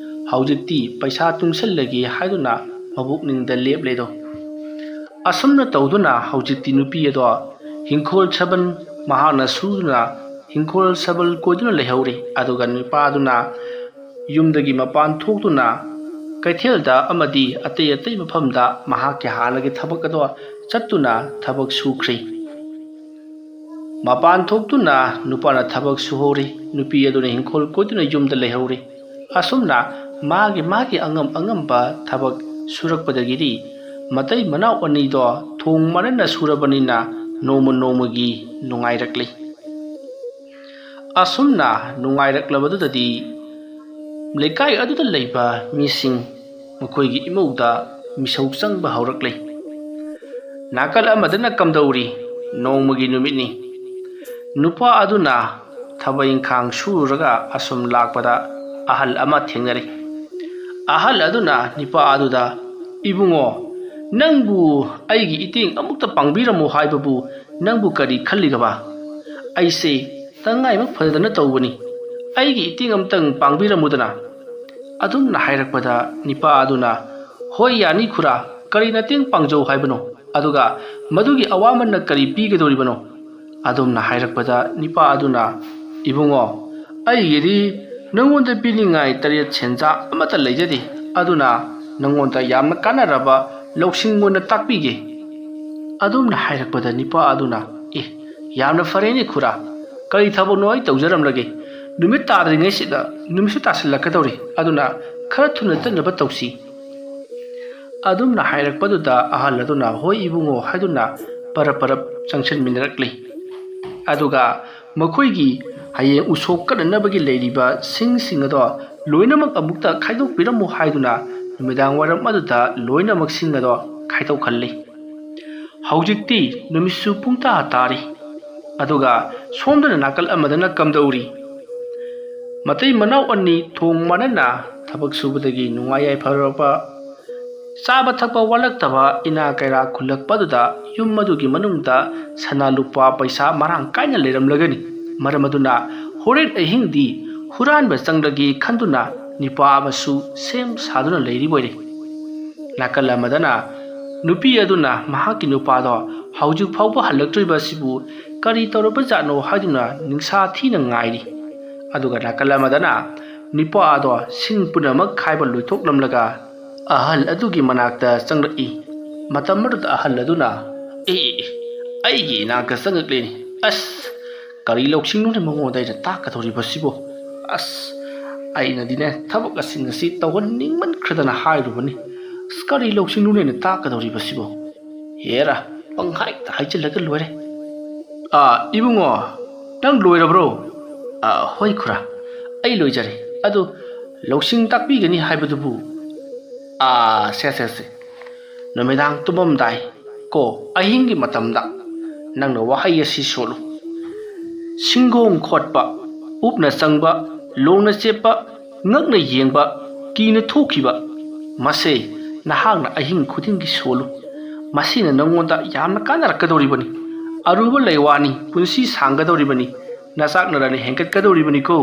ꯍꯧꯖꯤꯛꯇꯤ ꯄꯩꯁꯥ ꯇꯨꯡꯁꯤꯜꯂꯒꯦ ꯍꯥꯏꯗꯨꯅ ꯃꯕꯨꯛꯅꯤꯡꯗ ꯂꯦꯞꯂꯦꯗꯣ꯫ ꯑꯁꯨꯝꯅ ꯇꯧꯗꯨꯅ ꯍꯧꯖꯤꯛꯇꯤ ꯅꯨꯄꯤ ꯑꯗꯣ ꯍꯤꯡꯈꯣꯜ ꯁꯥꯕꯜ ꯃꯍꯥꯛꯅ ꯁꯨꯗꯨꯅ ꯍꯤꯡꯈꯣꯜ ꯁꯥꯕꯜ ꯀꯣꯏꯗꯨꯅ ꯂꯩꯍꯧꯔꯤ꯫ ꯑꯗꯨꯒ ꯅꯨꯄꯥ ꯑꯗꯨꯅ ꯌꯨꯝꯗꯒꯤ ꯃꯄꯥꯟ ꯊꯣꯛꯇꯨꯅ ꯀꯩꯊꯦꯜꯗ ꯑꯃꯗꯤ ꯑꯇꯩ ꯑꯇꯩ ꯃꯐꯝꯗ ꯃꯍꯥꯛꯀꯤ ꯍꯥꯟꯅꯒꯤ ꯊꯕꯛ ꯑꯗꯣ ꯆꯠꯇꯨꯅ ꯊꯕꯛ ꯁꯨꯈ꯭ꯔꯤ꯫ ꯃꯄꯥꯟ ꯊꯣꯛꯇꯨꯅ ꯅꯨꯄꯥꯅ ꯊꯕꯛ ꯁꯨꯍꯧꯔꯤ, ꯅꯨꯄꯤ ꯑꯗꯨꯅ ꯍꯤꯡꯈꯣꯜ ꯀꯣꯏꯗꯨꯅ ꯌꯨꯝꯗ ꯂꯩꯍꯧꯔꯤ꯫ ꯑꯁꯨꯝꯅ ꯃꯥꯒꯤ ꯑꯉꯝ ꯑꯉꯝꯕ ꯊꯕꯛ ꯁꯨꯔꯛꯄꯗꯒꯤꯗꯤ ꯃꯇꯩ ꯃꯅꯥꯎ ꯑꯅꯤꯗꯣ ꯊꯣꯡ ꯃꯥꯟꯅꯅ ꯁꯨꯔꯕꯅꯤꯅ ꯅꯣꯡꯃ ꯅꯣꯡꯃꯒꯤ ꯅꯨꯡꯉꯥꯏꯔꯛꯂꯤ꯫ ꯑꯁꯨꯝꯅ ꯅꯨꯡꯉꯥꯏꯔꯛꯂꯕꯗꯨꯗꯗꯤ ꯂꯩꯀꯥꯏ ꯑꯗꯨꯗ ꯂꯩꯕ ꯃꯤꯁꯤꯡ ꯃꯈꯣꯏꯒꯤ ꯏꯃꯧꯗ ꯃꯤꯁꯧ ꯆꯪꯕ ꯍꯧꯔꯛꯂꯤ꯫ ꯅꯥꯀꯜ ꯑꯃꯗꯅ ꯀꯝꯗꯧꯔꯤ? ꯅꯣꯡꯃꯒꯤ ꯅꯨꯃꯤꯠꯅꯤ꯫ ꯅꯨꯄꯥ ꯑꯗꯨꯅ ꯊꯕꯛ ꯏꯪꯈꯥꯡ ꯁꯨꯔꯨꯔꯒ ꯑꯁꯨꯝ ꯂꯥꯛꯄꯗ ꯑꯍꯜ ꯑꯃ ꯊꯦꯡꯅꯔꯤ꯫ ꯑꯍꯜ ꯑꯗꯨꯅ ꯅꯨꯄꯥ ꯑꯗꯨꯗ, "ꯏꯕꯨꯡꯉꯣ, ꯅꯪꯕꯨ ꯑꯩꯒꯤ ꯏꯇꯦꯡ ꯑꯃꯨꯛꯇ ꯄꯥꯡꯕꯤꯔꯝꯃꯨ ꯍꯥꯏꯕꯕꯨ ꯅꯪꯕꯨ ꯀꯔꯤ ꯈꯜꯂꯤꯒꯕ? ꯑꯩꯁꯦ ꯇꯉꯥꯏꯃꯛ ꯐꯗꯅ ꯇꯧꯕꯅꯤ. ꯑꯩꯒꯤ ꯏꯇꯦꯡ ꯑꯃꯇꯪ ꯄꯥꯡꯕꯤꯔꯝꯃꯨꯗꯅ." ꯑꯗꯨꯝꯅ ꯍꯥꯏꯔꯛꯄꯗ ꯅꯨꯄꯥ ꯑꯗꯨꯅ, "ꯍꯣꯏ ꯌꯥꯅꯤ ꯈꯨꯔꯥ, ꯀꯔꯤ ꯃꯇꯦꯡ ꯄꯥꯡꯖꯧ ꯍꯥꯏꯕꯅꯣ? ꯑꯗꯨꯒ ꯃꯗꯨꯒꯤ ꯑꯋꯥꯃꯟꯅ ꯀꯔꯤ ꯄꯤꯒꯗꯧꯔꯤꯕꯅꯣ?" ꯑꯗꯨꯝꯅ ꯍꯥꯏꯔꯛꯄꯗ ꯅꯨꯄꯥ ꯑꯗꯨꯅ, "ꯏꯕꯨꯡꯉꯣ, ꯑꯩꯒꯤꯗꯤ ꯅꯪꯉꯣꯟꯗ ꯄꯤꯅꯤꯡꯉꯥꯏ ꯇꯔꯦꯠ ꯁꯦꯟꯖꯥ ꯑꯃꯠꯇ ꯂꯩꯖꯗꯦ. ꯑꯗꯨꯅ ꯅꯪꯉꯣꯟꯗ ꯌꯥꯝꯅ ꯀꯥꯟꯅꯔꯕ ꯂꯧꯁꯤꯡ ꯑꯣꯏꯅ ꯇꯥꯛꯄꯤꯒꯦ." ꯑꯗꯨꯝꯅ ꯍꯥꯏꯔꯛꯄꯗ ꯅꯨꯄꯥ ꯑꯗꯨꯅ, "ꯑꯦ, ꯌꯥꯝꯅ ꯐꯔꯦꯅꯦ ꯈꯨꯔꯥ, ꯀꯔꯤ ꯊꯕꯛꯅꯣ ꯑꯩ ꯇꯧꯖꯔꯝꯂꯒꯦ? ꯅꯨꯃꯤꯠ ꯇꯥꯗ꯭ꯔꯤꯉꯩꯁꯤꯗ ꯅꯨꯃꯤꯠꯁꯨ ꯇꯥꯁꯤꯜꯂꯛꯀꯗꯧꯔꯤ, ꯑꯗꯨꯅ ꯈꯔ ꯊꯨꯅ ꯆꯠꯅꯕ ꯇꯧꯁꯤ." ꯑꯗꯨꯝꯅ ꯍꯥꯏꯔꯛꯄꯗꯨꯗ ꯑꯍꯜ ꯑꯗꯨꯅ "ꯍꯣꯏ ꯏꯕꯨꯡꯉꯣ" ꯍꯥꯏꯗꯨꯅ ꯄꯔꯞ ꯄꯔꯞ ꯆꯪꯁꯤꯟꯃꯤꯟꯅꯔꯛꯂꯤ꯫ ꯑꯗꯨꯒ ꯃꯈꯣꯏꯒꯤ ꯍꯌꯦꯡ ꯎꯁꯣꯞ ꯀꯠꯅꯅꯕꯒꯤ ꯂꯩꯔꯤꯕ ꯁꯤꯡꯁꯤꯡ ꯑꯗꯣ ꯂꯣꯏꯅꯃꯛ ꯑꯃꯨꯛꯇ ꯈꯥꯏꯗꯣꯛꯄꯤꯔꯝꯃꯨ ꯍꯥꯏꯗꯨꯅ ꯅꯨꯃꯤꯗꯥꯡ ꯋꯥꯏꯔꯝ ꯑꯗꯨꯗ ꯂꯣꯏꯅꯃꯛ ꯁꯤꯡ ꯑꯗꯣ ꯈꯥꯏꯗꯣꯛꯍꯜꯂꯤ꯫ ꯍꯧꯖꯤꯛꯇꯤ ꯅꯨꯃꯤꯠꯁꯨ ꯄꯨꯡꯇꯥ ꯇꯥꯔꯤ꯫ ꯑꯗꯨꯒ ꯁꯣꯝꯗꯅ ꯅꯥꯀꯜ ꯑꯃꯗꯅ ꯀꯝꯗꯧꯔꯤ? ꯃꯇꯩ ꯃꯅꯥꯎ ꯑꯅꯤ ꯊꯣꯡ ꯃꯥꯟꯅꯅ ꯊꯕꯛ ꯁꯨꯕꯗꯒꯤ ꯅꯨꯡꯉꯥꯏ ꯌꯥꯏꯐꯔꯕ, ꯆꯥꯕ ꯊꯛꯄ ꯋꯥꯠꯂꯛꯇꯕ ꯏꯅꯥ ꯀꯩꯔꯥ ꯈꯨꯜꯂꯛꯄꯗꯨꯗ ꯌꯨꯝ ꯑꯗꯨꯒꯤ ꯃꯅꯨꯡꯗ ꯁꯅꯥ ꯂꯨꯄꯥ ꯄꯩꯁꯥ ꯃꯔꯥꯡ ꯀꯥꯏꯅ ꯂꯩꯔꯝꯂꯒꯅꯤ꯫ ꯃꯔꯝ ꯑꯗꯨꯅ ꯍꯣꯔꯦꯟ ꯑꯍꯤꯡꯗꯤ ꯍꯨꯔꯥꯟꯕ ꯆꯪꯂꯒꯦ ꯈꯟꯗꯨꯅ ꯅꯨꯄꯥ ꯑꯃꯁꯨ ꯁꯦꯝ ꯁꯥꯗꯨꯅ ꯂꯩꯔꯤꯕꯣꯏꯔꯦ꯫ ꯅꯥꯀꯜ ꯑꯃꯗꯅ ꯅꯨꯄꯤ ꯑꯗꯨꯅ ꯃꯍꯥꯛꯀꯤ ꯅꯨꯄꯥꯗꯣ ꯍꯧꯖꯤꯛ ꯐꯥꯎꯕ ꯍꯜꯂꯛꯇ꯭ꯔꯤꯕ ꯑꯁꯤꯕꯨ ꯀꯔꯤ ꯇꯧꯔꯕꯖꯥꯠꯅꯣ ꯍꯥꯏꯗꯨꯅ ꯅꯤꯡꯁꯥ ꯊꯤꯅ ꯉꯥꯏꯔꯤ꯫ ꯑꯗꯨꯒ ꯅꯥꯀꯜ ꯑꯃꯗꯅ ꯅꯨꯄꯥ ꯑꯗꯣ ꯁꯤꯡ ꯄꯨꯝꯅꯃꯛ ꯈꯥꯏꯕ ꯂꯣꯏꯊꯣꯛꯂꯝꯂꯒ ꯑꯍꯜ ꯑꯗꯨꯒꯤ ꯃꯅꯥꯛꯇ ꯆꯪꯂꯛꯏ꯫ ꯃꯇꯝ ꯑꯗꯨꯗ ꯑꯍꯜ ꯑꯗꯨꯅ, "ꯑꯦ, ꯑꯩꯒꯤ ꯏꯅꯥꯛꯇ ꯆꯪꯂꯛꯂꯦꯅꯦ. ꯑꯁ, ꯀꯔꯤ ꯂꯧꯁꯤꯡꯅꯣꯅꯦ ꯃꯉꯣꯟꯗ ꯑꯩꯅ ꯇꯥꯛꯀꯗꯧꯔꯤꯕꯁꯤꯕꯣ? ꯑꯁ, ꯑꯩꯅꯗꯤꯅꯦ ꯊꯕꯛ ꯑꯁꯤ ꯇꯧꯍꯟꯅꯤꯡꯃꯟꯈ꯭ꯔꯗꯅ ꯍꯥꯏꯔꯨꯕꯅꯤ. ꯑꯁ, ꯀꯔꯤ ꯂꯧꯁꯤꯡꯅꯣꯅꯦ ꯑꯩꯅ ꯇꯥꯛꯀꯗꯧꯔꯤꯕꯁꯤꯕꯣ? ꯍꯦꯔꯥ, ꯄꯪꯍꯥꯏꯇ ꯍꯥꯏꯖꯤꯜꯂꯒ ꯂꯣꯏꯔꯦ." "ꯏꯕꯨꯡꯉꯣ, ꯅꯪ ꯂꯣꯏꯔꯕ꯭ꯔꯣ?" "ꯍꯣꯏ ꯈꯨꯔꯥ, ꯑꯩ ꯂꯣꯏꯖꯔꯦ. ꯑꯗꯨ ꯂꯧꯁꯤꯡ ꯇꯥꯛꯄꯤꯒꯅꯤ ꯍꯥꯏꯕꯗꯨꯕꯨ ꯁꯦ, ꯅꯨꯃꯤꯗꯥꯡ ꯇꯨꯝꯃꯝꯗꯥꯏ ꯀꯣ ꯑꯍꯤꯡꯒꯤ ꯃꯇꯝꯗ ꯅꯪꯅ ꯋꯥꯍꯩ ꯑꯁꯤ ꯁꯣꯜꯂꯨ: ꯁꯤꯡꯒꯣꯡ ꯈꯣꯠꯄ, ꯎꯞꯅ ꯆꯪꯕ, ꯂꯣꯡꯅ ꯆꯦꯞꯄ, ꯉꯛꯅ ꯌꯦꯡꯕ, ꯀꯤꯅ ꯊꯣꯛꯈꯤꯕ. ꯃꯁꯦ ꯅꯍꯥꯛꯅ ꯑꯍꯤꯡ ꯈꯨꯗꯤꯡꯒꯤ ꯁꯣꯜꯂꯨ. ꯃꯁꯤꯅ ꯅꯪꯉꯣꯟꯗ ꯌꯥꯝꯅ ꯀꯥꯟꯅꯔꯛꯀꯗꯧꯔꯤꯕꯅꯤ. ꯑꯔꯨꯕ ꯂꯩꯋꯥꯅꯤ, ꯄꯨꯟꯁꯤ ꯁꯥꯡꯒꯗꯧꯔꯤꯕꯅꯤ, ꯅꯆꯥꯛ ꯅꯔꯥꯅ ꯍꯦꯟꯒꯠꯀꯗꯧꯔꯤꯕꯅꯤꯀꯣ."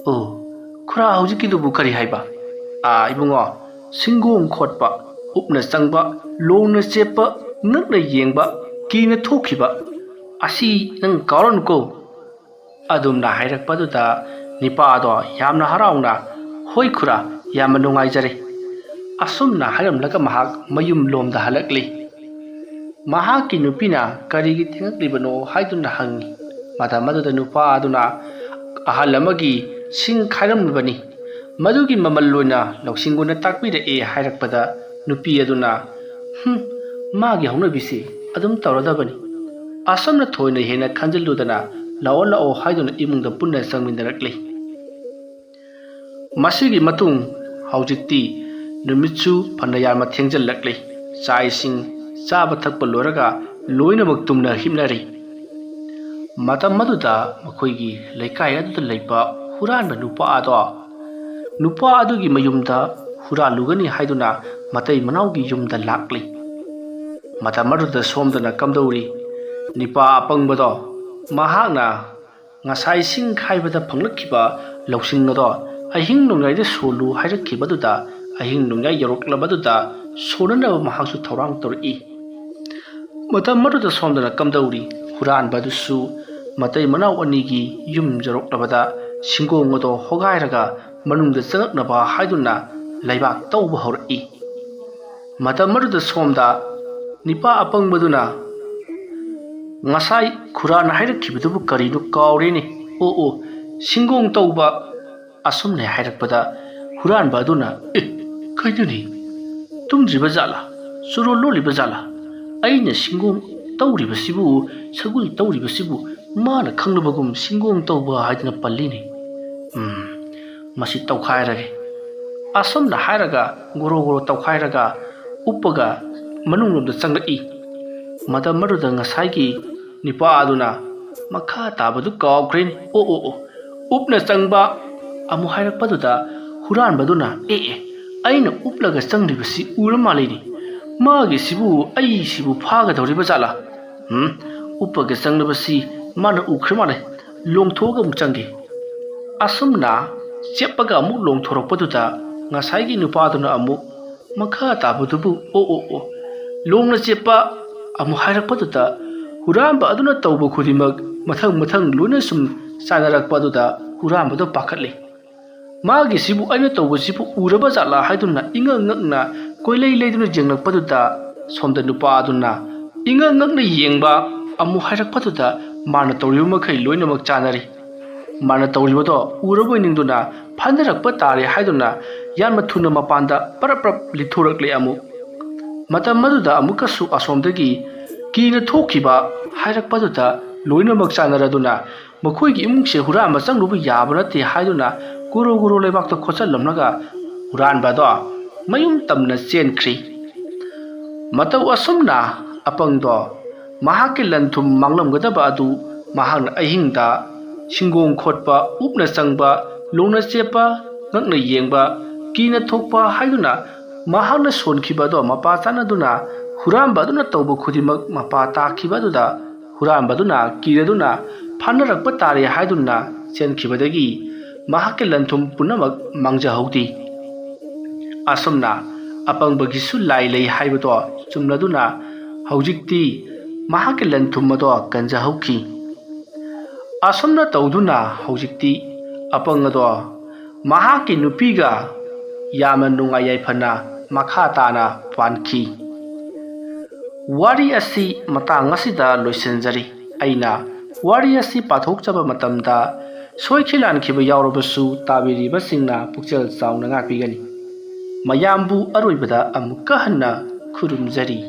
"ꯑꯣ, ꯈꯨꯔꯥ, ꯍꯧꯖꯤꯛꯀꯤꯗꯨꯕꯨ ꯀꯔꯤ ꯍꯥꯏꯕ?" "ꯏꯕꯨꯡꯉꯣ, ꯁꯤꯡꯒꯣꯡ ꯈꯣꯠꯄ, ꯎꯞꯅ ꯆꯪꯕ, ꯂꯣꯡꯅ ꯆꯦꯞꯄ, ꯉꯛꯅ ꯌꯦꯡꯕ, ꯀꯤꯅ ꯊꯣꯛꯈꯤꯕ. ꯑꯁꯤ ꯅꯪ ꯀꯥꯎꯔꯅꯨꯀꯣ." ꯑꯗꯨꯝꯅ ꯍꯥꯏꯔꯛꯄꯗꯨꯗ ꯅꯤꯄꯥꯗꯣ ꯌꯥꯝꯅ ꯍꯔꯥꯎꯅ ꯍꯣꯏ ꯈꯨꯔꯥ ꯌꯥꯝꯅ ꯅꯨꯡꯉꯥꯏꯖꯔꯦ ꯑꯁꯨꯝꯅ ꯍꯥꯏꯔꯝꯂꯒ ꯃꯍꯥꯛ ꯃꯌꯨꯝ ꯂꯣꯝꯗ ꯍꯜꯂꯛꯂꯤ ꯃꯍꯥꯛꯀꯤ ꯅꯨꯄꯤꯅ ꯀꯔꯤꯒꯤ ꯊꯦꯡꯂꯛꯂꯤꯕꯅꯣ ꯍꯥꯏꯗꯨꯅ ꯍꯪꯉꯤ ꯃꯇꯝ ꯑꯗꯨꯗ ꯅꯨꯄꯥ ꯑꯗꯨꯅ ꯑꯍꯜ ꯑꯃꯒꯤ ꯁꯤꯡ ꯈꯥꯏꯔꯝꯂꯤꯕꯅꯤ ꯃꯗꯨꯒꯤ ꯃꯃꯜ ꯑꯣꯏꯅ ꯂꯧꯁꯤꯡꯒꯨꯅ ꯇꯥꯛꯄꯤꯔꯛꯑꯦ ꯍꯥꯏꯔꯛꯄꯗ ꯅꯨꯄꯤ ꯑꯗꯨꯅ ꯃꯥꯒꯤ ꯍꯧꯅꯕꯤꯁꯤ ꯑꯗꯨꯝ ꯇꯧꯔꯗꯕꯅꯤ ꯑꯁꯨꯝꯅ ꯊꯣꯏꯅ ꯍꯦꯟꯅ ꯈꯟꯖꯤꯜꯂꯨꯗꯅ ꯂꯥꯛꯑꯣ ꯂꯥꯛꯑꯣ ꯍꯥꯏꯗꯨꯅ ꯏꯃꯨꯡꯗ ꯄꯨꯟꯅ ꯆꯪꯃꯤꯟꯅꯔꯛꯂꯤ ꯃꯁꯤꯒꯤ ꯃꯇꯨꯡ ꯍꯧꯖꯤꯛꯇꯤ ꯅꯨꯃꯤꯠꯁꯨ ꯐꯅ ꯌꯥꯝꯅ ꯊꯦꯡꯖꯤꯜꯂꯛꯂꯤ ꯆꯥꯛ ꯏꯁꯤꯡ ꯆꯥꯕ ꯊꯛꯄ ꯂꯣꯏꯔꯒ ꯂꯣꯏꯅꯃꯛ ꯇꯨꯝꯅ ꯍꯤꯞꯅꯔꯤ ꯃꯇꯝ ꯑꯗꯨꯗ ꯃꯈꯣꯏꯒꯤ ꯂꯩꯀꯥꯏ ꯑꯗꯨꯗ ꯂꯩꯕ ꯍꯨꯔꯥꯟꯕ ꯅꯨꯄꯥ ꯑꯗꯨꯒꯤ ꯃꯌꯨꯝꯗ ꯍꯨꯔꯥꯜꯂꯨꯒꯅꯤ ꯍꯥꯏꯗꯨꯅ ꯃꯇꯩ ꯃꯅꯥꯎꯒꯤ ꯌꯨꯝꯗ ꯂꯥꯛꯂꯤ ꯃꯇꯝ ꯑꯗꯨꯗ ꯁꯣꯝꯗꯅ ꯀꯝꯗꯧꯔꯤ ꯅꯤꯄꯥ ꯑꯄꯪꯕꯗꯣ ꯃꯍꯥꯛꯅ ꯉꯁꯥꯏ ꯁꯤꯡ ꯈꯥꯏꯕꯗ ꯐꯪꯂꯛꯈꯤꯕ ꯂꯧꯁꯤꯡ ꯑꯗꯣ ꯑꯍꯤꯡ ꯅꯣꯡꯌꯥꯏꯗ ꯁꯣꯜꯂꯨ ꯍꯥꯏꯔꯛꯈꯤꯕꯗꯨꯗ ꯑꯍꯤꯡ ꯅꯣꯡꯌꯥꯏ ꯌꯧꯔꯛꯂꯕꯗꯨꯗ ꯁꯣꯟꯅꯅꯕ ꯃꯍꯥꯛꯁꯨ ꯊꯧꯔꯥꯡ ꯇꯧꯔꯛꯏ ꯃꯇꯝ ꯑꯗꯨꯗ ꯁꯣꯝꯗꯅ ꯀꯝꯗꯧꯔꯤ ꯍꯨꯔꯥꯟꯕ ꯑꯗꯨꯁꯨ ꯃꯇꯩ ꯃꯅꯥꯎ ꯑꯅꯤꯒꯤ ꯌꯨꯝ ꯌꯧꯔꯛꯂꯕꯗ ꯁꯤꯡꯒꯣꯡ ꯑꯗꯣ ꯍꯣꯒꯥꯏꯔꯒ ꯃꯅꯨꯡꯗ ꯆꯪꯉꯛꯅꯕ ꯍꯥꯏꯗꯨꯅ ꯂꯩꯕꯥꯛ ꯇꯧꯕ ꯍꯧꯔꯛꯏ ꯃꯇꯝ ꯑꯗꯨꯗ ꯁꯣꯝꯗ ꯅꯤꯄꯥ ꯑꯄꯪꯕꯗꯨꯅ ꯉꯁꯥꯏ ꯈꯨꯔꯥꯅ ꯍꯥꯏꯔꯛꯈꯤꯕꯗꯨꯕꯨ ꯀꯔꯤꯅꯣ ꯀꯥꯎꯔꯦꯅꯦ ꯑꯣ ꯁꯤꯡꯒꯣꯡ ꯇꯧꯕ ꯑꯁꯨꯝꯅ ꯍꯥꯏꯔꯛꯄꯗ ꯍꯨꯔꯥꯟꯕ ꯑꯗꯨꯅ ꯀꯩꯅꯣꯅꯤ ꯇꯨꯝꯗ꯭ꯔꯤꯕ ꯖꯥꯠꯂꯥ ꯆꯨꯔꯣꯜ ꯂꯣꯜꯂꯤꯕ ꯖꯥꯠꯂꯥ ꯑꯩꯅ ꯁꯤꯡꯒꯣꯡ ꯇꯧꯔꯤꯕꯁꯤꯕꯨ ꯁꯒꯣꯜ ꯇꯧꯔꯤꯕꯁꯤꯕꯨ ꯃꯥꯅ ꯈꯪꯂꯕꯒꯨꯝ ꯁꯤꯡꯒꯣꯡ ꯇꯧꯕ ꯍꯥꯏꯗꯨꯅ ꯄꯜꯂꯤꯅꯤ ꯃꯁꯤ ꯇꯧꯈꯥꯏꯔꯒꯦ ꯑꯁꯨꯝꯅ ꯍꯥꯏꯔꯒ ꯒꯣꯔꯣ ꯒꯣꯔꯣ ꯇꯧꯈꯥꯏꯔꯒ ꯎꯞꯄꯒ ꯃꯅꯨꯡꯂꯣꯝꯗ ꯆꯪꯂꯛꯏ ꯃꯇꯝ ꯑꯗꯨꯗ ꯉꯁꯥꯏꯒꯤ ꯅꯤꯄꯥ ꯑꯗꯨꯅ ꯃꯈꯥ ꯇꯥꯕꯗꯨ ꯀꯥꯎꯈ꯭ꯔꯦꯅꯤ ꯑꯣ ꯎꯞꯅ ꯆꯪꯕ ꯑꯃꯨꯛ ꯍꯥꯏꯔꯛꯄꯗꯨꯗ ꯍꯨꯔꯥꯟꯕꯗꯨꯅ ꯑꯩꯅ ꯎꯞꯂꯒ ꯆꯪꯂꯤꯕꯁꯤ ꯎꯔ ꯃꯥꯜꯂꯤꯅꯤ ꯃꯥꯒꯤꯁꯤꯕꯨ ꯑꯩꯁꯤꯕꯨ ꯐꯥꯒꯗꯧꯔꯤꯕ ꯖꯥꯠꯂꯥ ꯎꯞꯄꯒ ꯆꯪꯂꯕꯁꯤ ꯃꯥꯅ ꯎꯈ꯭ꯔ ꯃꯥꯜꯂꯦ ꯂꯣꯡꯊꯣꯛꯑꯒ ꯑꯃꯨꯛ ꯆꯪꯒꯦ ꯑꯁꯨꯝꯅ ꯆꯦꯞꯄꯒ ꯑꯃꯨꯛ ꯂꯣꯡꯊꯣꯔꯛꯄꯗꯨꯗ ꯉꯁꯥꯏꯒꯤ ꯅꯨꯄꯥꯗꯨꯅ ꯑꯃꯨꯛ ꯃꯈꯥ ꯇꯥꯕꯗꯨꯕꯨ ꯑꯣ ꯂꯣꯡꯅ ꯆꯦꯞꯄ ꯑꯃꯨꯛ ꯍꯥꯏꯔꯛꯄꯗꯨꯗ ꯍꯨꯔꯥꯟꯕ ꯑꯗꯨꯅ ꯇꯧꯕ ꯈꯨꯗꯤꯡꯃꯛ ꯃꯊꯪ ꯂꯣꯏꯅ ꯁꯨꯝ ꯆꯥꯅꯔꯛꯄꯗꯨꯗ ꯍꯨꯔꯥꯟꯕꯗꯣ ꯄꯥꯈꯠꯂꯤ ꯃꯥꯒꯤꯁꯤꯕꯨ ꯑꯩꯅ ꯇꯧꯕꯁꯤꯕꯨ ꯎꯔꯕ ꯖꯥꯠꯂꯥ ꯍꯥꯏꯗꯨꯅ ꯏꯉꯛ ꯉꯛꯅ ꯀꯣꯏꯂꯩ ꯂꯩꯗꯨꯅ ꯌꯦꯡꯂꯛꯄꯗꯨꯗ ꯁꯣꯝꯗ ꯅꯨꯄꯥ ꯑꯗꯨꯅ ꯏꯉꯛ ꯉꯛꯅ ꯌꯦꯡꯕ ꯑꯃꯨꯛ ꯍꯥꯏꯔꯛꯄꯗꯨꯗ ꯃꯥꯅ ꯇꯧꯔꯤꯕ ꯃꯈꯩ ꯂꯣꯏꯅꯃꯛ ꯆꯥꯅꯔꯤ ꯃꯥꯅ ꯇꯧꯔꯤꯕꯗꯣ ꯎꯔꯕꯣꯏ ꯅꯤꯡꯗꯨꯅ ꯐꯥꯅꯔꯛꯄ ꯇꯥꯔꯦ ꯍꯥꯏꯗꯨꯅ ꯌꯥꯝꯅ ꯊꯨꯅ ꯃꯄꯥꯟꯗ ꯄꯔꯞ ꯂꯤꯊꯣꯔꯛꯂꯦ ꯑꯃꯨꯛ ꯃꯇꯝ ꯑꯗꯨꯗ ꯑꯃꯨꯛꯀꯁꯨ ꯑꯁꯣꯝꯗꯒꯤ ꯀꯤꯅ ꯊꯣꯛꯈꯤꯕ ꯍꯥꯏꯔꯛꯄꯗꯨꯗ ꯂꯣꯏꯅꯃꯛ ꯆꯥꯅꯔꯗꯨꯅ ꯃꯈꯣꯏꯒꯤ ꯏꯃꯨꯡꯁꯦ ꯍꯨꯔꯥꯟꯕ ꯆꯪꯂꯨꯕ ꯌꯥꯕ ꯅꯠꯇꯦ ꯍꯥꯏꯗꯨꯅ ꯒꯣꯔꯣ ꯂꯩꯕꯥꯛꯇ ꯈꯣꯠꯆꯜꯂꯝꯂꯒ ꯍꯨꯔꯥꯟꯕꯗꯣ ꯃꯌꯨꯝ ꯇꯝꯅ ꯆꯦꯟꯈ꯭ꯔꯤ ꯃꯇꯧ ꯑꯁꯨꯝꯅ ꯑꯄꯪꯗꯣ ꯃꯍꯥꯛꯀꯤ ꯂꯟ ꯊꯨꯝ ꯃꯥꯡꯂꯝꯒꯗꯕ ꯑꯗꯨ ꯃꯍꯥꯛꯅ ꯑꯍꯤꯡꯗ ꯁꯤꯡꯒꯣꯡ ꯈꯣꯠꯄ ꯎꯞꯅ ꯆꯪꯕ ꯂꯣꯡꯅ ꯆꯦꯞꯄ ꯉꯛꯅ ꯌꯦꯡꯕ ꯀꯤꯅ ꯊꯣꯛꯄ ꯍꯥꯏꯗꯨꯅ ꯃꯍꯥꯛꯅ ꯁꯣꯟꯈꯤꯕꯗꯣ ꯃꯄꯥ ꯆꯥꯅꯗꯨꯅ ꯍꯨꯔꯥꯟꯕ ꯑꯗꯨꯅ ꯇꯧꯕ ꯈꯨꯗꯤꯡꯃꯛ ꯃꯄꯥ ꯇꯥꯈꯤꯕ ꯑꯗꯨꯗ ꯍꯨꯔꯥꯟꯕ ꯑꯗꯨꯅ ꯀꯤꯔꯗꯨꯅ ꯐꯥꯅꯔꯛꯄ ꯇꯥꯔꯦ ꯍꯥꯏꯗꯨꯅ ꯆꯦꯟꯈꯤꯕꯗꯒꯤ ꯃꯍꯥꯛꯀꯤ ꯂꯟ ꯊꯨꯝ ꯄꯨꯝꯅꯃꯛ ꯃꯥꯡꯖꯍꯧꯗꯦ ꯑꯁꯨꯝꯅ ꯑꯄꯪꯕꯒꯤꯁꯨ ꯂꯥꯏ ꯂꯩ ꯍꯥꯏꯕꯗꯣ ꯆꯨꯝꯂꯗꯨꯅ ꯍꯧꯖꯤꯛꯇꯤ ꯃꯍꯥꯛꯀꯤ ꯂꯟ ꯊꯨꯝ ꯑꯗꯣ ꯀꯟꯖꯍꯧꯈꯤ ꯑꯁꯨꯝꯅ ꯇꯧꯗꯨꯅ ꯍꯧꯖꯤꯛꯇꯤ ꯑꯄꯪ ꯑꯗꯣ ꯃꯍꯥꯛꯀꯤ ꯅꯨꯄꯤꯒ ꯌꯥꯝꯅ ꯅꯨꯡꯉꯥꯏ ꯌꯥꯏꯐꯅ ꯃꯈꯥ ꯇꯥꯅ ꯄꯥꯟꯈꯤ ꯋꯥꯔꯤ ꯑꯁꯤ ꯃꯇꯥꯡ ꯑꯁꯤꯗ ꯂꯣꯏꯁꯤꯟꯖꯔꯤ ꯑꯩꯅ ꯋꯥꯔꯤ ꯑꯁꯤ ꯄꯥꯊꯣꯛꯆꯕ ꯃꯇꯝꯗ ꯁꯣꯏꯈꯤ ꯂꯥꯟꯈꯤꯕ ꯌꯥꯎꯔꯕꯁꯨ ꯇꯥꯕꯤꯔꯤꯕꯁꯤꯡꯅ ꯄꯨꯛꯆꯦꯜ ꯆꯥꯎꯅ ꯉꯥꯛꯄꯤꯒꯅꯤ ꯃꯌꯥꯝꯕꯨ ꯑꯔꯣꯏꯕꯗ ꯑꯃꯨꯛꯀ ꯍꯟꯅ ꯈꯨꯔꯨꯝꯖꯔꯤ